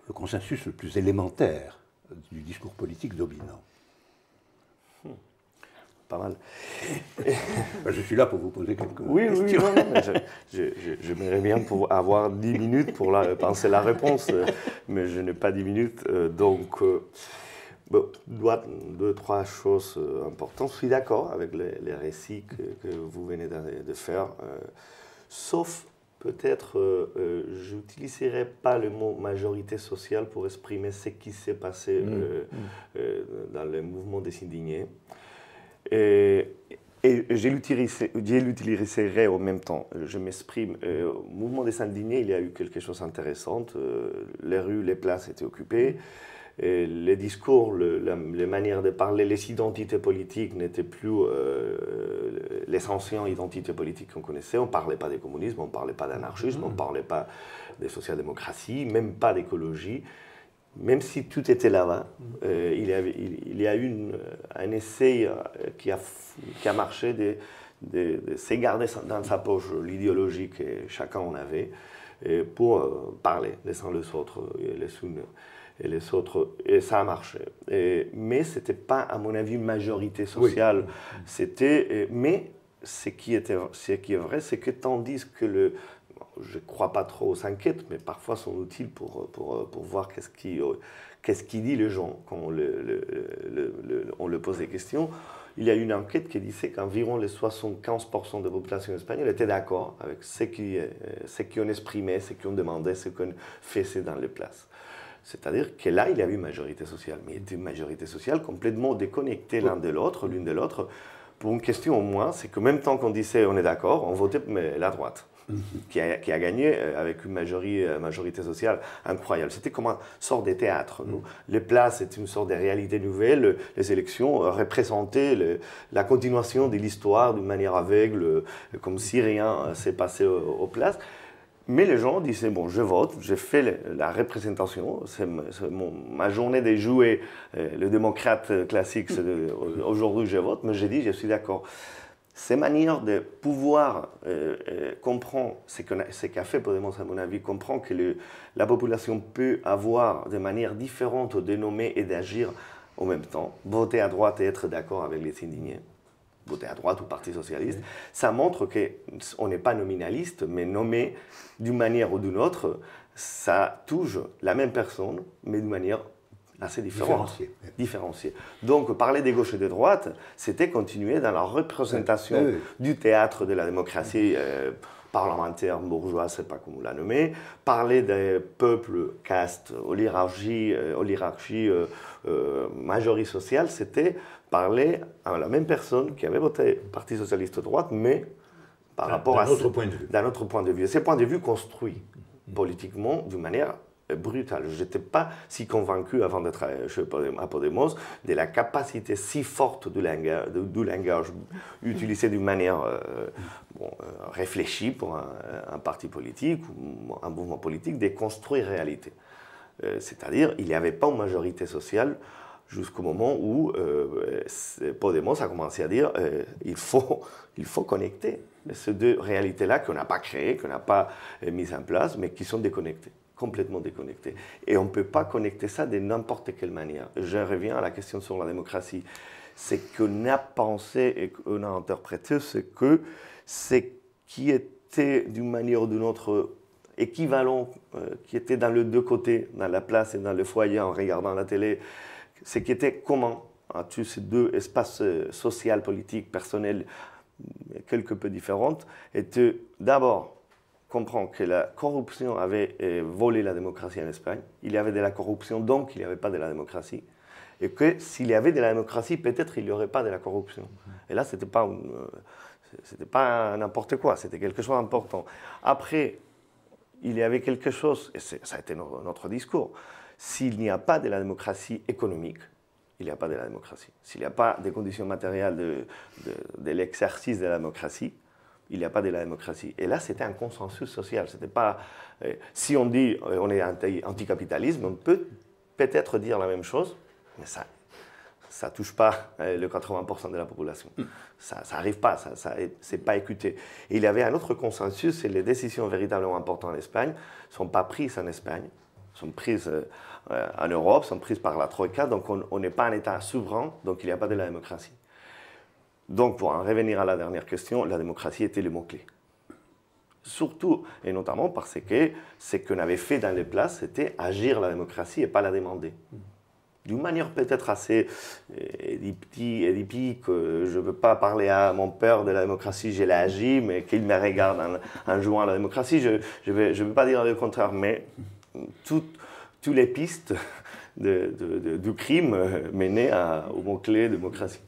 le consensus le plus élémentaire du discours politique dominant. Pas mal. Je suis là pour vous poser quelques questions. Oui, non, j'aimerais bien pour avoir 10 minutes pour penser la réponse, mais je n'ai pas 10 minutes. Donc, deux, trois choses importantes. Je suis d'accord avec les récits que vous venez de faire, sauf peut-être, je n'utiliserai pas le mot majorité sociale pour exprimer ce qui s'est passé dans le mouvement des indignés. Et je l'utiliserai en même temps. Je m'exprime. Au mouvement des indignés, il y a eu quelque chose d'intéressant. Les rues, les places étaient occupées. Et les discours, les manières de parler, les identités politiques n'étaient plus les anciennes identités politiques qu'on connaissait. On ne parlait pas de communisme, on ne parlait pas d'anarchisme, on ne parlait pas de social-démocratie, même pas d'écologie. Même si tout était là-bas, il y a eu un essai qui a marché de se garder dans sa poche l'idéologie que chacun en avait pour parler les uns les autres, et les autres, et ça a marché. Mais ce n'était pas, à mon avis, une majorité sociale. Oui. Mais ce qui est vrai, c'est que tandis que je ne crois pas trop aux enquêtes, mais parfois sont utiles pour voir qu'est-ce qui dit les gens quand on leur pose des questions. Il y a une enquête qui disait qu'environ les 75% de la population espagnole étaient d'accord avec ce qu'on exprimait, ce qu'on demandait, ce qu'on faisait dans les places. C'est-à-dire que là, il y avait une majorité sociale, mais une majorité sociale complètement déconnectée l'une de l'autre. Pour une question au moins, c'est qu'en même temps qu'on disait on est d'accord, on votait la droite. Qui a gagné avec une majorité sociale incroyable. C'était comme une sorte de théâtre. Les places, c'était une sorte de réalité nouvelle. Les élections représentaient la continuation de l'histoire d'une manière aveugle, comme si rien s'est passé aux places. Mais les gens disaient, bon, je vote, je fais la représentation, c'est ma journée de jouer le démocrate classique, aujourd'hui je vote, mais j'ai dit, je suis d'accord. Ces manières de pouvoir comprendre ce qu'a fait Podemos, à mon avis, comprendre que la population peut avoir de manières différentes de nommer et d'agir en même temps, voter à droite et être d'accord avec les indignés, voter à droite ou Parti socialiste, ça montre qu'on n'est pas nominaliste, mais nommé d'une manière ou d'une autre, ça touche la même personne, mais d'une manière assez différenciée. Donc, parler des gauches et des droites, c'était continuer dans la représentation du théâtre de la démocratie parlementaire, bourgeoise, je ne sais pas comment on l'a nommé. Parler des peuples, castes, oligarchie, majorité sociale, c'était parler à la même personne qui avait voté Parti socialiste de droite, mais par rapport à notre point de vue. D'un autre point de vue. C'est un point de vue construit politiquement d'une manière brutale. Je n'étais pas si convaincu avant d'être à Podemos de la capacité si forte du langage utilisé d'une manière réfléchie pour un parti politique ou un mouvement politique de construire réalité. C'est-à-dire, il n'y avait pas une majorité sociale jusqu'au moment où Podemos a commencé à dire il faut connecter ces deux réalités-là qu'on n'a pas créées, qu'on n'a pas mises en place, mais qui sont déconnectées. Complètement déconnecté. Et on ne peut pas connecter ça de n'importe quelle manière. Je reviens à la question sur la démocratie. Ce qu'on a pensé et qu'on a interprété, c'est que ce qui est étaient d'une manière ou d'une autre équivalents, qui étaient dans les deux côtés, dans la place et dans le foyer en regardant la télé, ce qui était commun à tous ces deux espaces sociaux, politiques, personnels, quelque peu différentes, était d'abord comprendre que la corruption avait volé la démocratie en Espagne. Il y avait de la corruption, donc il n'y avait pas de la démocratie. Et que s'il y avait de la démocratie, peut-être il n'y aurait pas de la corruption. Et là, ce n'était pas n'importe quoi, c'était quelque chose d'important. Après, il y avait quelque chose, et ça a été notre discours, s'il n'y a pas de la démocratie économique, il n'y a pas de la démocratie. S'il n'y a pas des conditions matérielles de l'exercice de la démocratie, il n'y a pas de la démocratie. Et là, c'était un consensus social. C'était pas, si on dit on est anticapitalisme, on peut peut-être dire la même chose, mais ça ne touche pas le 80% de la population. Ça n'arrive pas, c'est pas écouté. Et il y avait un autre consensus, c'est les décisions véritablement importantes en Espagne ne sont pas prises en Espagne, sont prises en Europe, sont prises par la Troïka, donc on n'est pas un État souverain, donc il n'y a pas de la démocratie. Donc pour en revenir à la dernière question, la démocratie était le mot-clé. Surtout, et notamment parce que ce qu'on avait fait dans les places, c'était agir la démocratie et pas la demander. D'une manière peut-être assez édipique, je ne veux pas parler à mon père de la démocratie, je l'ai agi, mais qu'il me regarde en jouant à la démocratie, je ne veux pas dire le contraire, mais toutes les pistes du crime menaient au mot-clé démocratie.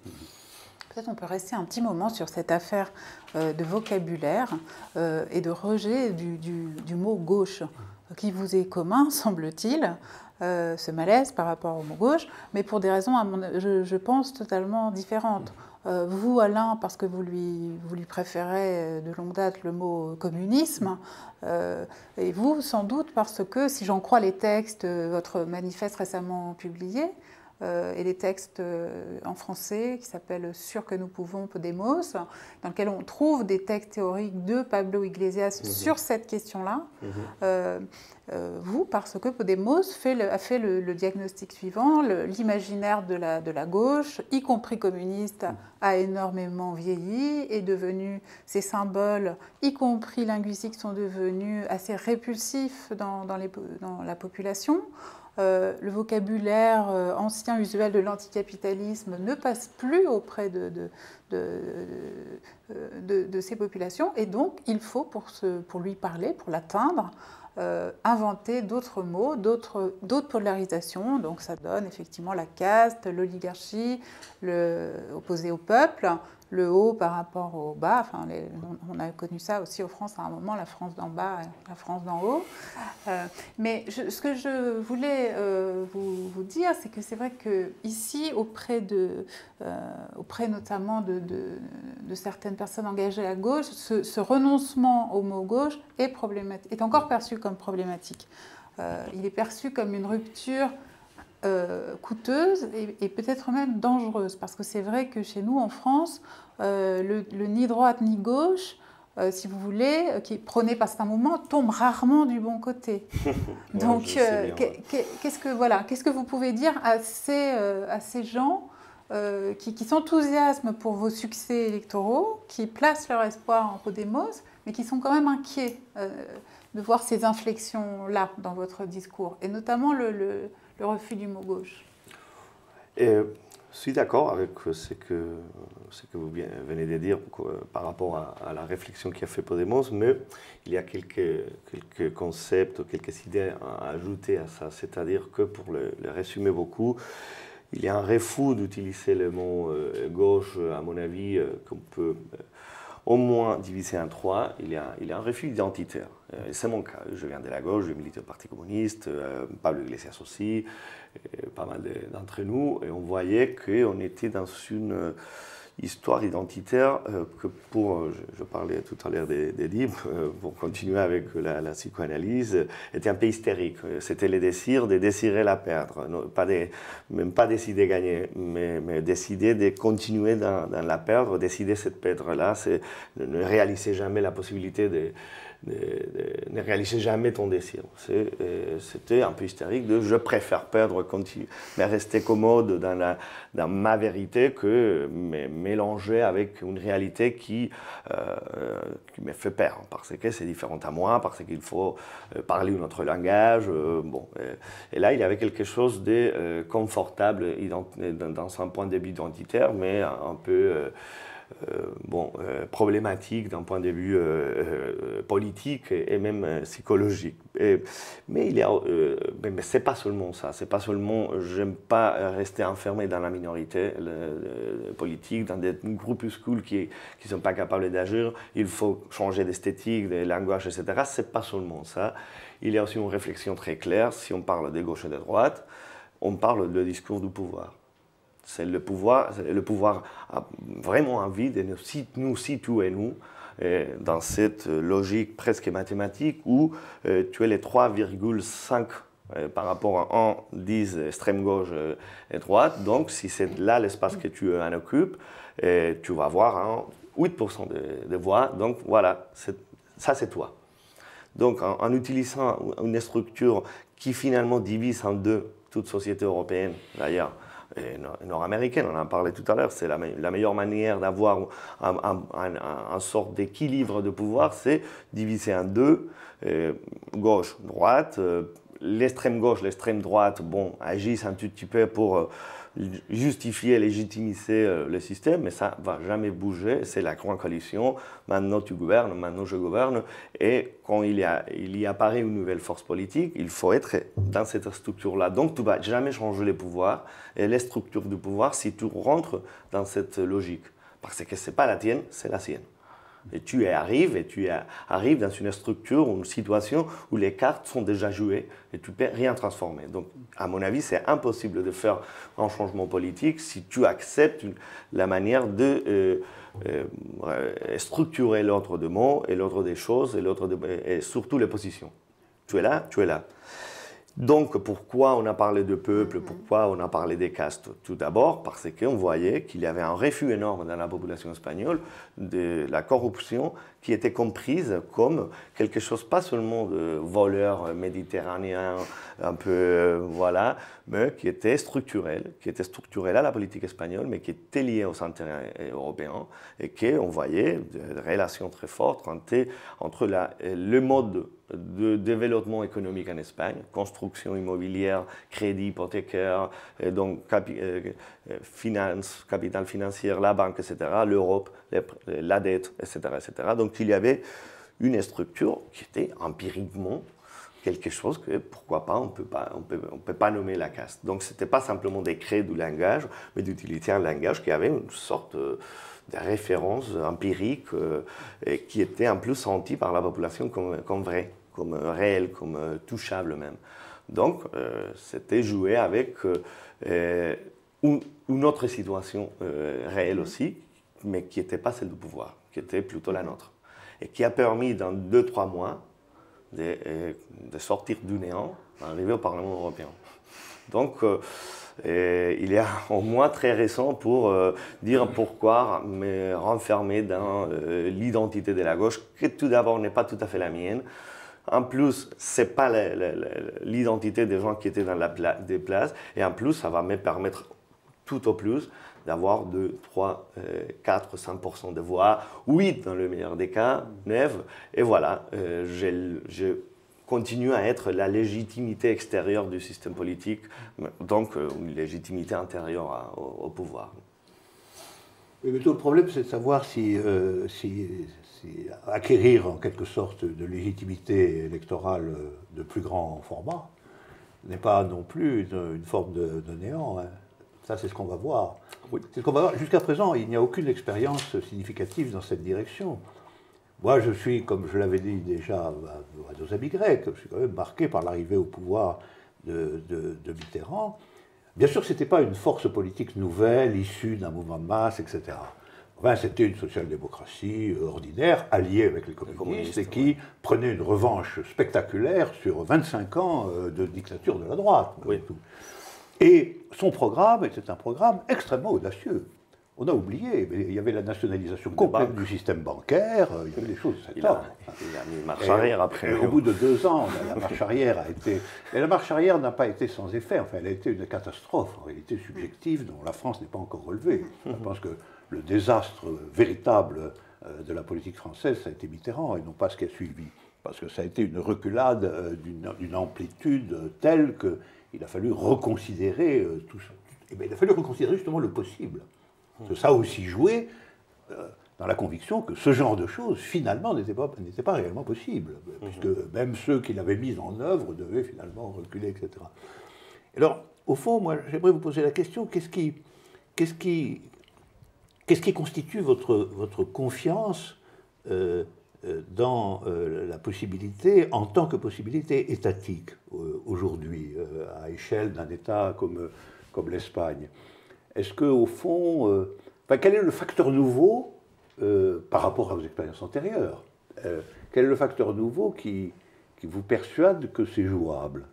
Peut-être on peut rester un petit moment sur cette affaire de vocabulaire et de rejet du mot gauche, qui vous est commun, semble-t-il, ce malaise par rapport au mot gauche, mais pour des raisons, je pense, totalement différentes. Vous, Alain, parce que vous lui préférez de longue date le mot communisme, et vous, sans doute, parce que, si j'en crois les textes, votre manifeste récemment publié, et les textes en français qui s'appellent « Sûr que nous pouvons, Podemos », dans lequel on trouve des textes théoriques de Pablo Iglesias sur cette question-là. Vous, parce que Podemos a fait le diagnostic suivant, l'imaginaire de la gauche, y compris communiste, a énormément vieilli, est devenu, ces symboles, y compris linguistiques, sont devenus assez répulsifs dans la population. Le vocabulaire ancien, usuel de l'anticapitalisme ne passe plus auprès de ces populations, et donc il faut, pour lui parler, pour l'atteindre, inventer d'autres mots, d'autres polarisations. Donc ça donne effectivement la caste, l'oligarchie, opposé au peuple, le haut par rapport au bas. Enfin, on a connu ça aussi en France à un moment, la France d'en bas et la France d'en haut. Mais ce que je voulais vous dire, c'est que c'est vrai qu'ici, auprès notamment de certaines personnes engagées à gauche, ce renoncement au mot gauche est encore perçu comme problématique. Il est perçu comme une rupture coûteuse et peut-être même dangereuse, parce que c'est vrai que chez nous en France, le ni droite ni gauche, si vous voulez, qui est prôné par certains mouvements, tombe rarement du bon côté. Donc qu'est-ce que vous pouvez dire à ces gens qui s'enthousiasment pour vos succès électoraux, qui placent leur espoir en Podemos, mais qui sont quand même inquiets de voir ces inflexions-là dans votre discours, et notamment le refus du mot gauche? Je suis d'accord avec ce que vous venez de dire par rapport à la réflexion qu'a fait Podemos, mais il y a quelques concepts, quelques idées à ajouter à ça. C'est-à-dire que, pour le résumer beaucoup, il y a un refus d'utiliser le mot gauche, à mon avis, qu'on peut au moins divisé en trois. Il y a un refus identitaire. C'est mon cas. Je viens de la gauche, je milite au Parti communiste, Pablo Iglesias aussi, pas mal d'entre nous. Et on voyait qu'on était dans une histoire identitaire que je parlais tout à l'heure des livres, pour continuer avec la psychanalyse, était un peu hystérique. C'était le désir de désirer la perdre. Non, même pas décider de gagner, mais décider de continuer dans la perdre, décider cette perdre-là, ne réaliser jamais la possibilité ne réaliser jamais ton désir. C'était un peu hystérique de je préfère perdre, mais rester commode dans ma vérité que mélanger avec une réalité qui me fait peur, parce que c'est différent à moi, parce qu'il faut parler un autre langage. Et là, il y avait quelque chose de confortable dans un point de vue identitaire, mais un peu problématique d'un point de vue politique et même psychologique. Mais c'est pas seulement ça. C'est pas seulement, j'aime pas rester enfermé dans la minorité politique, dans des groupuscules qui sont pas capables d'agir. Il faut changer d'esthétique, de langage, etc. C'est pas seulement ça. Il y a aussi une réflexion très claire. Si on parle de gauche et de droite, on parle du discours du pouvoir. C'est le pouvoir a vraiment envie de nous situer, nous, dans cette logique presque mathématique où tu es les 3,5 par rapport à 1, 10 extrême gauche et droite. Donc, si c'est là l'espace que tu en occupes, tu vas avoir 8% de voix. Donc, voilà, ça c'est toi. Donc, en utilisant une structure qui finalement divise en deux toute société européenne, d'ailleurs, nord-américaine, on en parlait tout à l'heure, c'est la meilleure manière d'avoir un sorte d'équilibre de pouvoir, c'est diviser en deux, gauche, droite. L'extrême gauche, l'extrême droite, agissent un tout petit peu pour justifier, légitimiser le système, mais ça ne va jamais bouger, c'est la grande coalition, maintenant tu gouvernes, maintenant je gouverne, et quand il y apparaît une nouvelle force politique, il faut être dans cette structure-là. Donc tu ne vas jamais changer les pouvoirs et les structures du pouvoir si tu rentres dans cette logique, parce que ce n'est pas la tienne, c'est la sienne. Et tu arrives dans une structure, une situation où les cartes sont déjà jouées et tu ne peux rien transformer. Donc, à mon avis, c'est impossible de faire un changement politique si tu acceptes la manière de structurer l'ordre de mots et l'ordre des choses et surtout les positions. Tu es là, tu es là. Donc, pourquoi on a parlé de peuple, pourquoi on a parlé des castes? Tout d'abord parce qu'on voyait qu'il y avait un refus énorme dans la population espagnole de la corruption qui était comprise comme quelque chose, pas seulement de voleurs méditerranéens, un peu, mais qui était structurel à la politique espagnole, mais qui était lié aux intérêts européens, et qu'on voyait des relations très fortes entre le mode de développement économique en Espagne, construction immobilière, crédit hypothécaire, donc capital financier, la banque, etc., l'Europe, la dette, etc., etc. Donc il y avait une structure qui était empiriquement quelque chose que, pourquoi pas, on peut pas nommer la caste. Donc ce n'était pas simplement de créer du langage, mais d'utiliser un langage qui avait une sorte de référence empirique et qui était en plus senti par la population comme vrai, comme réel, comme touchable même. Donc c'était jouer avec une autre situation réelle aussi, mais qui n'était pas celle du pouvoir, qui était plutôt la nôtre. Et qui a permis dans 2-3 mois de sortir du néant, d'arriver au Parlement européen. Donc, il y a un mois très récent pour dire pourquoi me renfermer dans l'identité de la gauche, qui tout d'abord n'est pas tout à fait la mienne. En plus, ce n'est pas l'identité des gens qui étaient dans des places, et en plus, ça va me permettre tout au plus d'avoir 2, 3, 4, 5% de voix, 8 dans le meilleur des cas, 9, et voilà, je continue à être la légitimité extérieure du système politique, donc une légitimité intérieure au pouvoir. Oui, mais tout le problème, c'est de savoir si acquérir en quelque sorte de légitimité électorale de plus grand format n'est pas non plus une forme de néant. Hein. Ça, c'est ce qu'on va voir. Oui. C'est ce qu'on va voir. Jusqu'à présent, il n'y a aucune expérience significative dans cette direction. Moi, je suis, comme je l'avais dit déjà à nos amis grecs, je suis quand même marqué par l'arrivée au pouvoir de Mitterrand. Bien sûr, ce n'était pas une force politique nouvelle, issue d'un mouvement de masse, etc. Enfin, c'était une social-démocratie ordinaire, alliée avec les communistes, et qui prenait une revanche spectaculaire sur 25 ans de dictature de la droite. Oui. Et son programme était un programme extrêmement audacieux. On a oublié, mais il y avait la nationalisation complète du système bancaire, il y avait des choses de cet ordre. Il a mis marche arrière après. Au bout de 2 ans, la marche arrière a été... Et la marche arrière n'a pas été sans effet, enfin elle a été une catastrophe, en réalité subjective, dont la France n'est pas encore relevée. Je pense que le désastre véritable de la politique française, ça a été Mitterrand, et non pas ce qui a suivi. Parce que ça a été une reculade d'une amplitude telle qu'il a fallu reconsidérer tout ça. Et bien, il a fallu reconsidérer justement le possible. Ça a aussi joué dans la conviction que ce genre de choses, finalement, n'était pas réellement possible, puisque même ceux qui l'avaient mise en œuvre devaient finalement reculer, etc. Et alors, au fond, moi, j'aimerais vous poser la question, qu'est-ce qui constitue votre confiance dans la possibilité, en tant que possibilité étatique, aujourd'hui, à échelle d'un État comme l'Espagne? Est-ce qu'au fond, quel est le facteur nouveau par rapport aux expériences antérieures? Quel est le facteur nouveau qui vous persuade que c'est jouable?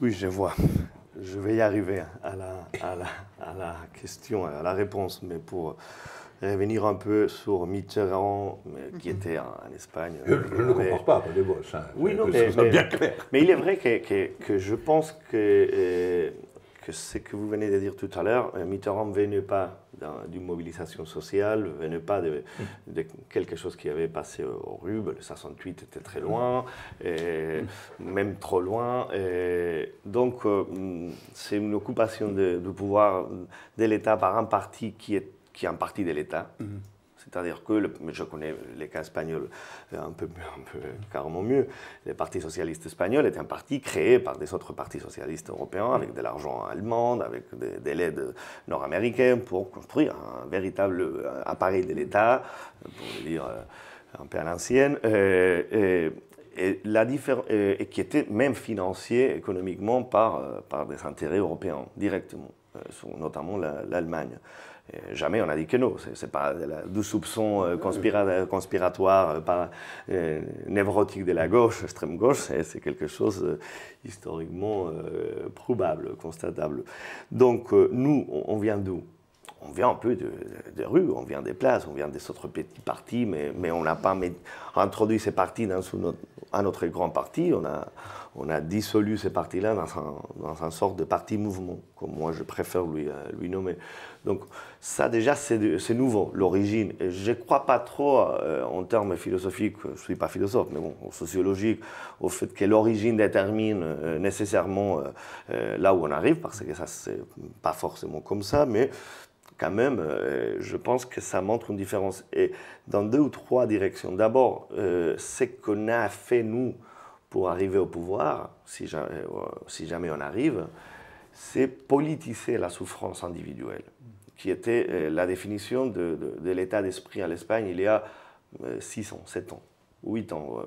Oui, je vois. Je vais y arriver à la question, à la réponse, mais pour revenir un peu sur Mitterrand, qui était en Espagne. Je ne comprends pas, pas des bosses. Oui, non, bien clair. Mais il est vrai que je pense que ce que vous venez de dire tout à l'heure, Mitterrand ne venait pas d'une mobilisation sociale, ne venait pas de quelque chose qui avait passé au RUB. Le 68 était très loin, même trop loin. Donc, c'est une occupation du pouvoir de l'État par un parti qui est un parti de l'État. C'est-à-dire que, je connais les cas espagnols un peu carrément mieux, le Parti socialiste espagnol est un parti créé par des autres partis socialistes européens avec de l'argent allemand, avec de l'aide nord-américaine pour construire un véritable appareil de l'État, pour le dire un peu à l'ancienne, et qui était même financé économiquement par des intérêts européens directement, notamment l'Allemagne. Jamais on a dit que non, ce n'est pas du soupçon conspiratoire, névrotique de la gauche, extrême gauche, c'est quelque chose historiquement probable, constatable. Donc nous, on vient d'où? On vient un peu de rue, on vient des places, on vient des autres petits partis, mais on n'a pas introduit ces partis dans un autre grand parti, on a dissolu ces partis-là dans un sorte de parti-mouvement, comme moi je préfère lui nommer. Donc ça déjà c'est nouveau, l'origine. Et je ne crois pas trop en termes philosophiques, je ne suis pas philosophe, mais bon, sociologique, au fait que l'origine détermine nécessairement là où on arrive, parce que ça c'est pas forcément comme ça, mais quand même, je pense que ça montre une différence. Et dans 2 ou 3 directions. D'abord, ce qu'on a fait, nous, pour arriver au pouvoir, si jamais on arrive, c'est politiser la souffrance individuelle, qui était la définition de l'état d'esprit à l'Espagne il y a 6 ans, 7 ans, 8 ans.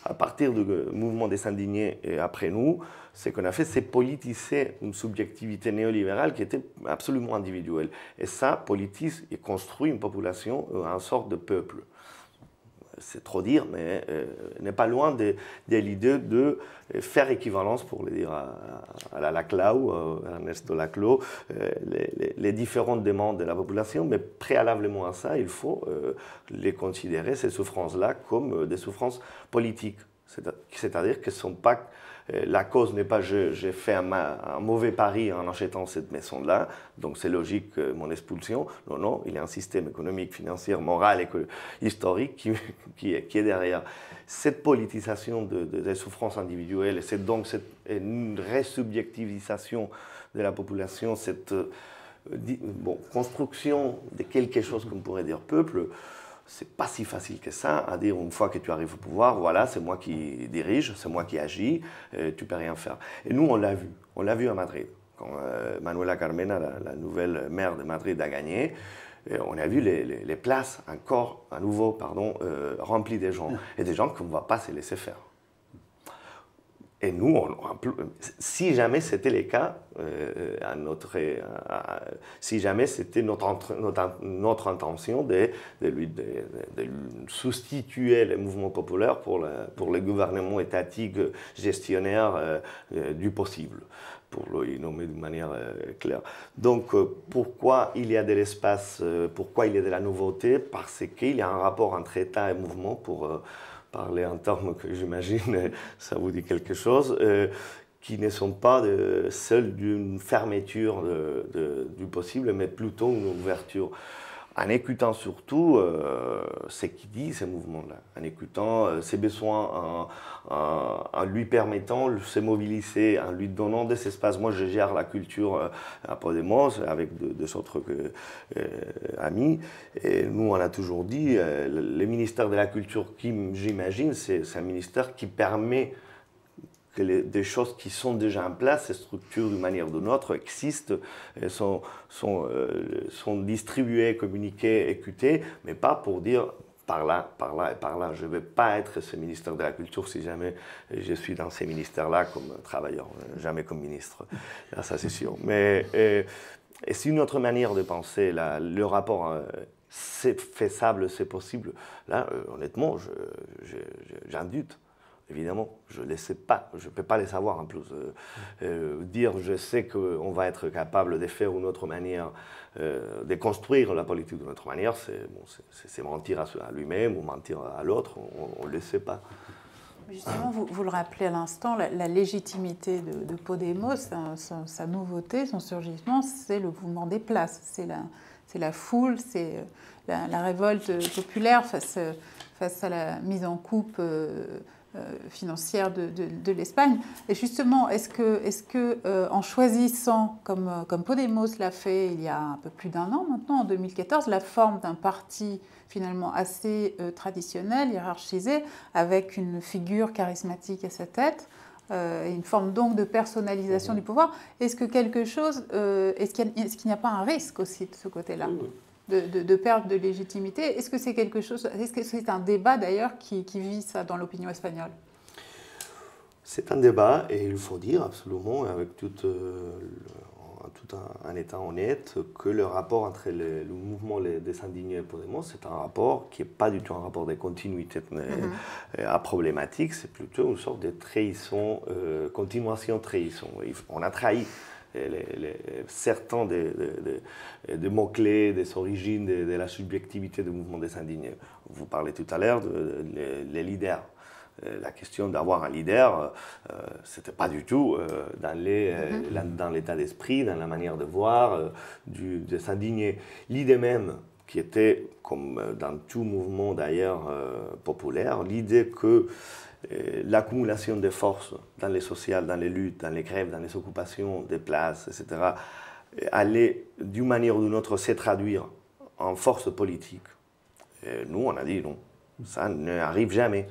À partir du mouvement des indignés et après nous, ce qu'on a fait, c'est politiser une subjectivité néolibérale qui était absolument individuelle. Et ça politise et construit une population, une sorte de peuple. C'est trop dire, mais n'est pas loin de l'idée de faire équivalence, pour le dire à Laclau, à Ernest de Laclau, les différentes demandes de la population, mais préalablement à ça, il faut les considérer, ces souffrances-là, comme des souffrances politiques. C'est-à-dire que sont pas, la cause n'est pas j'ai fait un mauvais pari en achetant cette maison-là, donc c'est logique mon expulsion. Non, non, il y a un système économique, financier, moral et historique qui est derrière. Cette politisation des souffrances individuelles, c'est donc une resubjectivisation de la population, cette construction de quelque chose qu'on pourrait dire peuple. C'est pas si facile que ça, à dire une fois que tu arrives au pouvoir, voilà, c'est moi qui dirige, c'est moi qui agis, tu peux rien faire. Et nous, on l'a vu à Madrid. Quand Manuela Carmena, la nouvelle maire de Madrid, a gagné, on a vu les places encore, à nouveau, remplies de gens, et des gens qu'on ne va pas se laisser faire. Et nous, si jamais c'était le cas, si jamais c'était notre intention de substituer le mouvement populaire pour le gouvernement étatique gestionnaire du possible, pour le nommer d'une manière claire. Donc, pourquoi il y a de l'espace, pourquoi il y a de la nouveauté? Parce qu'il y a un rapport entre État et mouvement, pour parler en termes que j'imagine, ça vous dit quelque chose, qui ne sont pas seuls d'une fermeture du possible, mais plutôt une ouverture. En écoutant surtout ce qu'il dit, ces mouvements-là, en écoutant ses besoins, en lui permettant de se mobiliser, en lui donnant des espaces. Moi, je gère la culture à Podemos avec deux autres amis, et nous, on a toujours dit, le ministère de la Culture, qui, j'imagine, c'est un ministère qui permet que des choses qui sont déjà en place, ces structures d'une manière ou d'une autre existent, sont distribuées, communiquées, écoutées, mais pas pour dire par là, par là et par là. Je ne vais pas être ce ministère de la Culture si jamais je suis dans ces ministères-là comme travailleur, jamais comme ministre, là, ça c'est sûr. Mais c'est une autre manière de penser, là, le rapport, c'est faisable, c'est possible. Là, honnêtement, j'en doute. Évidemment, je ne les sais pas, je ne peux pas les savoir en plus. Dire je sais qu'on va être capable de faire une autre manière, de construire la politique d'une autre manière, c'est mentir à lui-même ou mentir à l'autre, on ne le sait pas. Justement, vous le rappelez à l'instant, la légitimité de Podemos, sa nouveauté, son surgissement, c'est le mouvement des places, c'est la foule, c'est la révolte populaire face à la mise en coupe financière de l'Espagne. Et justement, est-ce que en choisissant, comme Podemos l'a fait il y a un peu plus d'un an maintenant, en 2014, la forme d'un parti finalement assez traditionnel, hiérarchisé, avec une figure charismatique à sa tête, et une forme donc de personnalisation du pouvoir, est-ce qu'il n'y a pas un risque aussi de ce côté-là de perte de légitimité? Est-ce que c'est quelque chose, est-ce que c'est un débat d'ailleurs qui vit ça dans l'opinion espagnole? C'est un débat, et il faut dire absolument, avec tout un état honnête, que le rapport entre le mouvement des Indignés et Podemos, c'est un rapport qui n'est pas du tout un rapport de continuité à problématique, c'est plutôt une sorte de trahison, continuation trahison. On a trahi certains des mots-clés, des origines, de la subjectivité du mouvement des Indignés. Vous parlez tout à l'heure des leaders. La question d'avoir un leader, ce n'était pas du tout dans l'état d'esprit, dans la manière de voir des Indignés. L'idée même, qui était, comme dans tout mouvement d'ailleurs populaire, l'idée que l'accumulation de forces dans les sociales, dans les luttes, dans les grèves, dans les occupations des places, etc., allait d'une manière ou d'une autre se traduire en force politique. Et nous, on a dit non. Ça n'arrive jamais.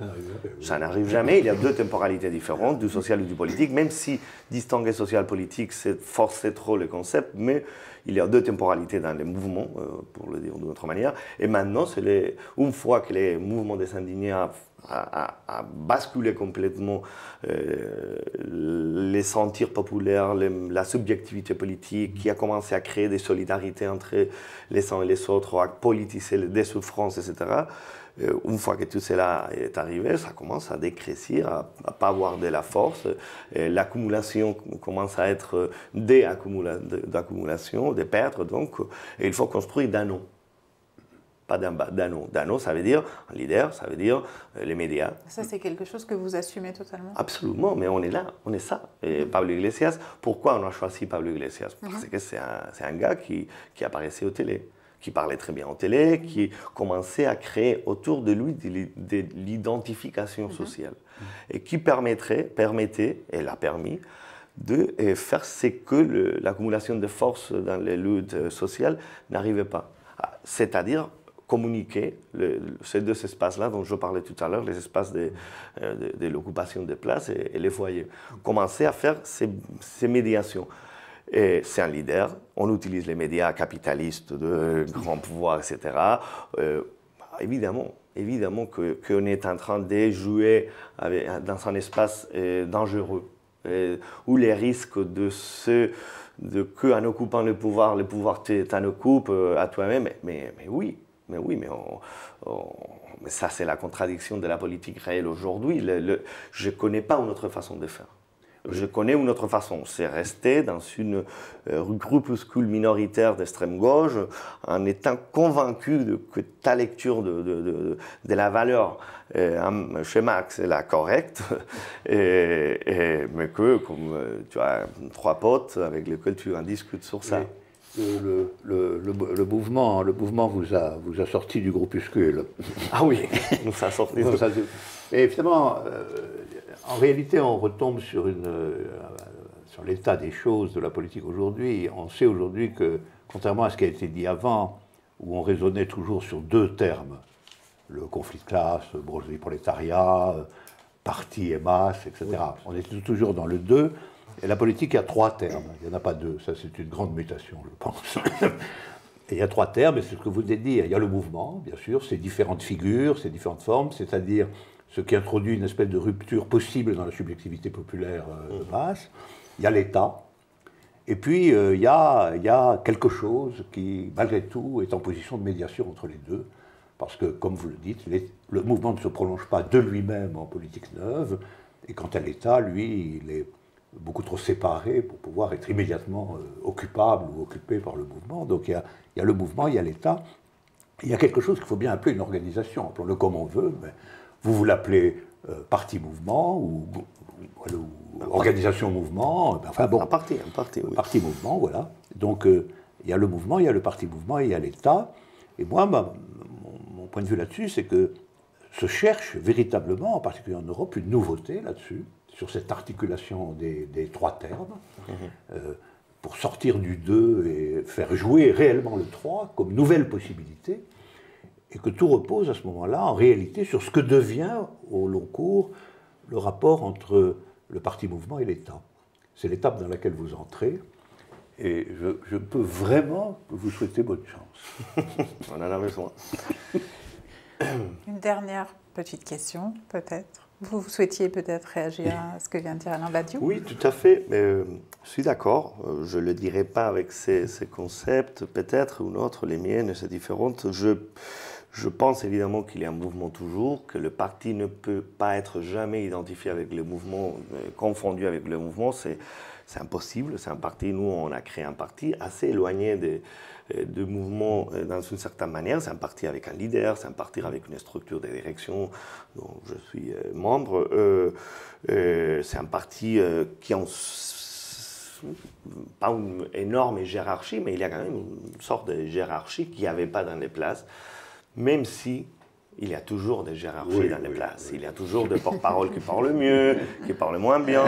Ça n'arrive jamais. Il y a deux temporalités différentes, du social et du politique, même si distinguer social-politique, c'est forcer trop le concept, mais il y a deux temporalités dans les mouvements, pour le dire d'une autre manière. Et maintenant, une fois que les mouvements des Indignés a basculé complètement les sentiers populaires, la subjectivité politique, qui a commencé à créer des solidarités entre les uns et les autres, à politiser des souffrances, etc., une fois que tout cela est arrivé, ça commence à décrécir, à ne pas avoir de la force. L'accumulation commence à être d'accumulation, de perdre, donc, et il faut construire d'un nom. Pas d'un bas, d'un nom. D'un nom, ça veut dire un leader, ça veut dire les médias. Ça, c'est quelque chose que vous assumez totalement? Absolument, mais on est là, on est ça. Et Pablo Iglesias, pourquoi on a choisi Pablo Iglesias? Parce que c'est un gars qui apparaissait aux télé, qui parlait très bien en télé, qui commençait à créer autour de lui de l'identification sociale, et qui permettait, et l'a permis, de faire ce que l'accumulation de forces dans les luttes sociales n'arrivait pas. C'est-à-dire communiquer ces deux espaces-là dont je parlais tout à l'heure, les espaces de l'occupation des places et les foyers. Commencer à faire ces médiations. Et c'est un leader, on utilise les médias capitalistes de grand pouvoir, etc. Évidemment qu'on est en train de jouer dans un espace dangereux, où les risques qu'en occupant le pouvoir t'en occupe à toi-même, mais ça c'est la contradiction de la politique réelle aujourd'hui. Je ne connais pas une autre façon de faire. Je connais une autre façon, c'est rester dans une groupuscule minoritaire d'extrême gauche en étant convaincu que ta lecture de la valeur chez Marx est la correcte, mais que comme tu as 3 potes avec lesquels tu en discutes sur ça. Le mouvement vous a sorti du groupuscule. Ah oui, nous a sorti. Et finalement, en réalité, on retombe sur l'état des choses de la politique aujourd'hui. On sait aujourd'hui que, contrairement à ce qui a été dit avant, où on raisonnait toujours sur 2 termes, le conflit de classe, bourgeoisie-prolétariat, parti et masse, etc. On était toujours dans le 2. Et la politique, il y a 3 termes. Il n'y en a pas 2. Ça, c'est une grande mutation, je pense. Et il y a 3 termes, et c'est ce que vous venez de dire. Il y a le mouvement, bien sûr, ses différentes figures, ses différentes formes, c'est-à-dire ce qui introduit une espèce de rupture possible dans la subjectivité populaire de masse. Il y a l'État. Et puis, il y a quelque chose qui, malgré tout, est en position de médiation entre les deux. Parce que, comme vous le dites, le mouvement ne se prolonge pas de lui-même en politique neuve. Et quant à l'État, lui, il est beaucoup trop séparé pour pouvoir être immédiatement occupable ou occupé par le mouvement. Donc il y a le mouvement, il y a l'État. Il y a quelque chose qu'il faut bien appeler une organisation, appelons-le comme on veut. Mais vous l'appelez parti-mouvement ou organisation-mouvement. Enfin bon. Un parti, oui. Parti-mouvement, voilà. Donc il y a le mouvement, il y a le parti-mouvement et il y a l'État. Et moi, mon point de vue là-dessus, c'est que se cherche véritablement, en particulier en Europe, une nouveauté là-dessus, sur cette articulation des 3 termes, pour sortir du 2 et faire jouer réellement le 3 comme nouvelle possibilité, et que tout repose à ce moment-là, en réalité, sur ce que devient, au long cours, le rapport entre le parti-mouvement et l'État. C'est l'étape dans laquelle vous entrez, et je peux vraiment vous souhaiter bonne chance. On en a besoin. Une dernière petite question, peut-être. Vous souhaitiez peut-être réagir à ce que vient de dire Alain Badiou? Oui, tout à fait. Je suis d'accord. Je ne le dirai pas avec ces concepts, peut-être, ou d'autres, les miennes, c'est différent. Je pense évidemment qu'il y a un mouvement toujours, que le parti ne peut pas être jamais identifié avec le mouvement, confondu avec le mouvement. C'est impossible. C'est un parti. Nous, on a créé un parti assez éloigné de mouvement dans une certaine manière. C'est un parti avec un leader, c'est un parti avec une structure de direction dont je suis membre. C'est un parti qui a pas une énorme hiérarchie, mais il y a quand même une sorte de hiérarchie qu'il n'y avait pas dans les places, même si il y a toujours des hiérarchies dans les places. Il y a toujours des porte-paroles qui parlent mieux, qui parlent moins bien,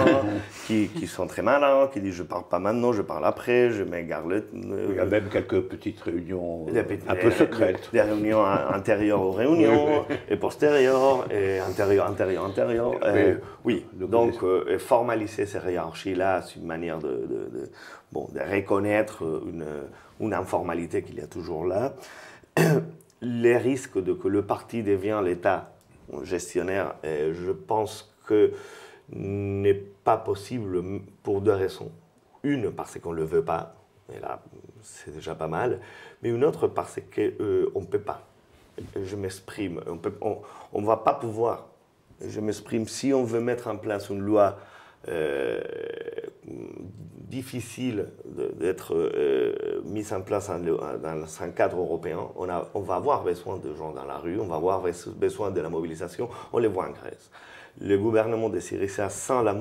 qui sont très malins, qui disent « je ne parle pas maintenant, je parle après, je m'égare le... » Il y a même quelques petites réunions un peu secrètes. Des réunions intérieures aux réunions, et postérieures, et antérieures. Oui, donc formaliser ces hiérarchies-là, c'est une manière de reconnaître une informalité qu'il y a toujours là. Les risques de que le parti devienne l'État gestionnaire, je pense que n'est pas possible pour 2 raisons. Une, parce qu'on ne le veut pas, et là, c'est déjà pas mal. Mais une autre, parce qu'on ne peut pas. Je m'exprime. On ne va pas pouvoir. Je m'exprime. Si on veut mettre en place une loi difficile d'être mise en place dans un cadre européen, on va avoir besoin de gens dans la rue, on va avoir besoin de la mobilisation, on les voit en Grèce. Le gouvernement de Syriza, sans la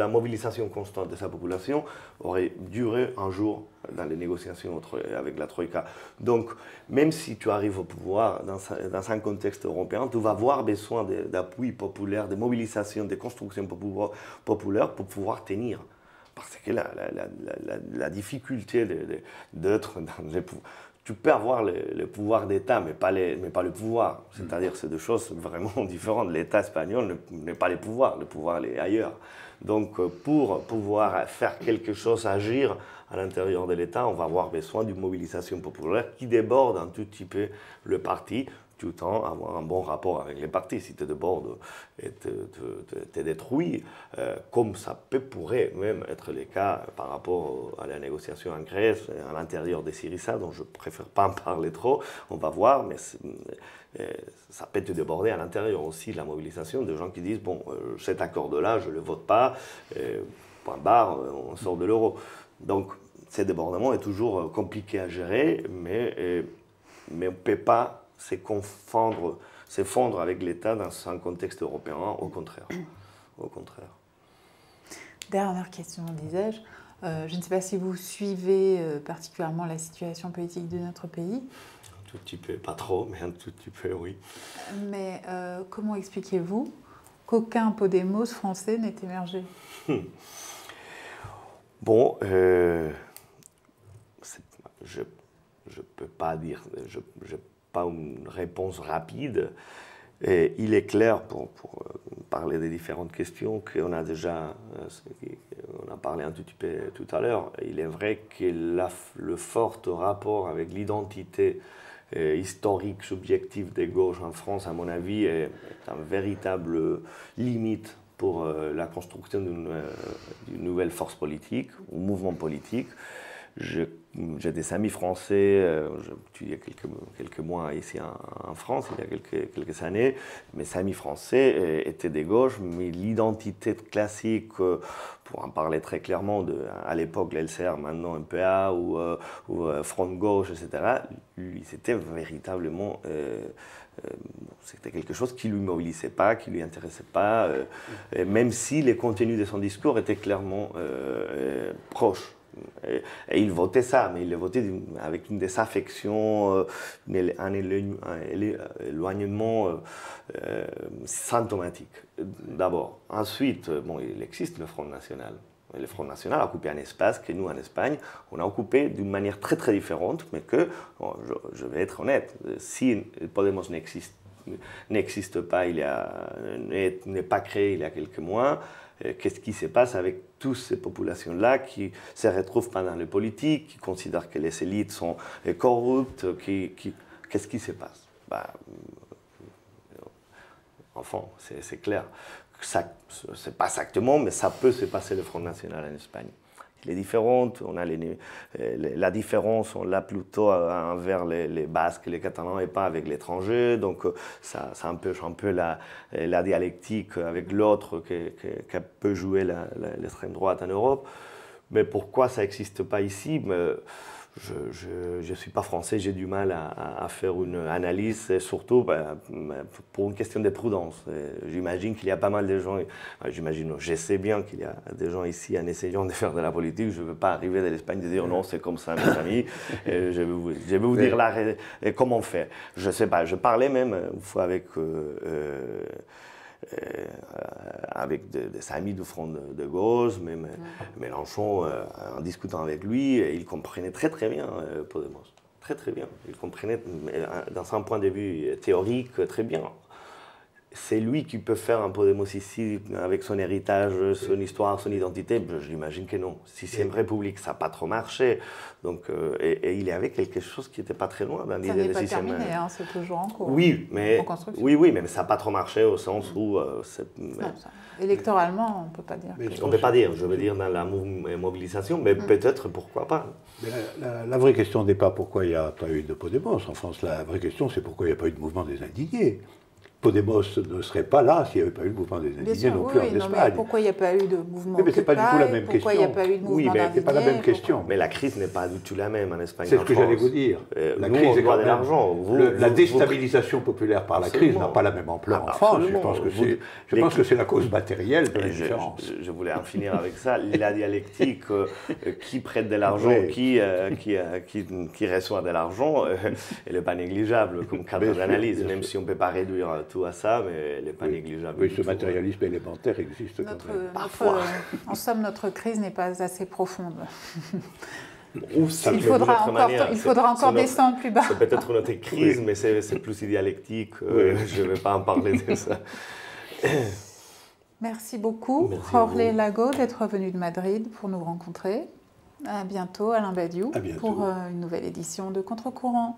mobilisation constante de sa population, aurait duré un jour dans les négociations avec la Troïka. Donc, même si tu arrives au pouvoir dans un contexte européen, tu vas avoir besoin d'appui populaire, de mobilisation, de construction populaire pour pouvoir tenir. Parce que la difficulté d'être dans les pouvoirs... Tu peux avoir le pouvoir d'État, mais pas le pouvoir. C'est-à-dire que c'est 2 choses vraiment différentes. L'État espagnol n'est pas le pouvoir est ailleurs. Donc, pour pouvoir faire quelque chose, agir à l'intérieur de l'État, on va avoir besoin d'une mobilisation populaire qui déborde un tout petit peu le parti, tout en avoir un bon rapport avec les partis. Si tu débordes et te détruis, comme ça pourrait même être le cas par rapport à la négociation en Grèce, à l'intérieur des Syriza, dont je ne préfère pas en parler trop, on va voir, mais ça peut te déborder à l'intérieur aussi, la mobilisation de gens qui disent « bon, cet accord-là, je ne le vote pas ». point barre, on sort de l'euro. Donc, ces débordements est toujours compliqué à gérer, mais on ne peut pas s'effondrer avec l'État dans un contexte européen, au contraire. Au contraire. Dernière question, disais-je. Je ne sais pas si vous suivez particulièrement la situation politique de notre pays. Un tout petit peu, pas trop, mais un tout petit peu, oui. Mais comment expliquez-vous qu'aucun Podemos français n'ait émergé? Bon, je ne peux pas dire, je n'ai pas une réponse rapide. Et il est clair, pour parler des différentes questions, qu'on a déjà, on a parlé un tout petit peu tout à l'heure, il est vrai que le fort rapport avec l'identité historique, subjective des gauches en France, à mon avis, est une véritable limite pour la construction d'une nouvelle force politique, ou mouvement politique. J'ai des amis français, j'ai étudié quelques mois ici en France, il y a quelques années. Mes amis français étaient des gauches, mais l'identité classique, pour en parler très clairement, à l'époque l'LCR, maintenant MPA ou Front de gauche, etc., lui, c'était véritablement... c'était quelque chose qui ne lui mobilisait pas, qui ne lui intéressait pas, même si les contenus de son discours étaient clairement proches. Et il votait ça, mais il le votait avec une désaffection, un éloignement symptomatique, d'abord. Ensuite, bon, il existe le Front National. Le Front National a occupé un espace que nous, en Espagne, on a occupé d'une manière très très différente, mais que, bon, je vais être honnête, si Podemos n'existe pas, n'est pas créé il y a quelques mois, qu'est-ce qui se passe avec toutes ces populations-là qui se retrouvent pas dans les politiques, qui considèrent que les élites sont corruptes, qu'est-ce qui se passe? Enfin, c'est clair. C'est pas exactement, mais ça peut se passer le Front National en Espagne. Il est différent, on a la différence, on l'a plutôt envers les Basques et les Catalans et pas avec l'étranger, donc ça empêche un peu la dialectique avec l'autre que peut jouer l'extrême droite en Europe. Mais pourquoi ça n'existe pas ici? Je ne suis pas français, j'ai du mal à faire une analyse, surtout pour une question de prudence. J'imagine qu'il y a pas mal de gens, je sais bien qu'il y a des gens ici en essayant de faire de la politique. Je ne veux pas arriver de l'Espagne et dire non, c'est comme ça, mes amis. Je vais vous dire là comment faire. Je ne sais pas, je parlais même une fois avec des amis du Front de gauche, même Mélenchon, en discutant avec lui, il comprenait très très bien Podemos. Très très bien. Il comprenait, dans un point de vue théorique, très bien. C'est lui qui peut faire un Podemos ici, avec son héritage, son histoire, son identité. J'imagine que non. 6e République, ça n'a pas trop marché. Donc, et il y avait quelque chose qui n'était pas très loin dans l'idée de 6e. Ça n'est pas terminé, hein, c'est toujours en cours. Oui, mais, en construction. oui, mais ça n'a pas trop marché au sens où... électoralement, on ne peut pas dire. On ne peut pas dire, je veux dire dans la mobilisation, mais peut-être pourquoi pas. Mais la vraie question n'est pas pourquoi il n'y a pas eu de Podemos en France. La vraie question, c'est pourquoi il n'y a pas eu de mouvement des indignés. Podemos ne serait pas là s'il n'y avait pas eu de mouvement des indignés non plus en Espagne. Mais pourquoi il n'y a pas eu de mouvement mais c'est pas du tout la même question. Pourquoi il n'y a pas eu de mouvement d'indignés? C'est pas la même question. Mais la crise n'est pas du tout la même en Espagne. C'est ce que j'allais vous dire. La crise est de l'argent. La déstabilisation populaire par la crise n'a pas la même ampleur en France. Je pense que c'est la cause matérielle de la différence. Je voulais en finir avec ça. La dialectique, qui prête de l'argent, qui reçoit de l'argent, elle n'est pas négligeable comme cadre d'analyse, même si on ne peut pas réduire tout à ça, mais elle n'est pas négligeable. Oui, ce matérialisme élémentaire existe quand même. Parfois. En somme, notre crise n'est pas assez profonde. Il faudra encore descendre plus bas. C'est peut-être notre crise, mais c'est plus dialectique. Je ne vais pas en parler de ça. Merci beaucoup, Jorge Lago, d'être venu de Madrid pour nous rencontrer. À bientôt, Alain Badiou, pour une nouvelle édition de Contre-Courant.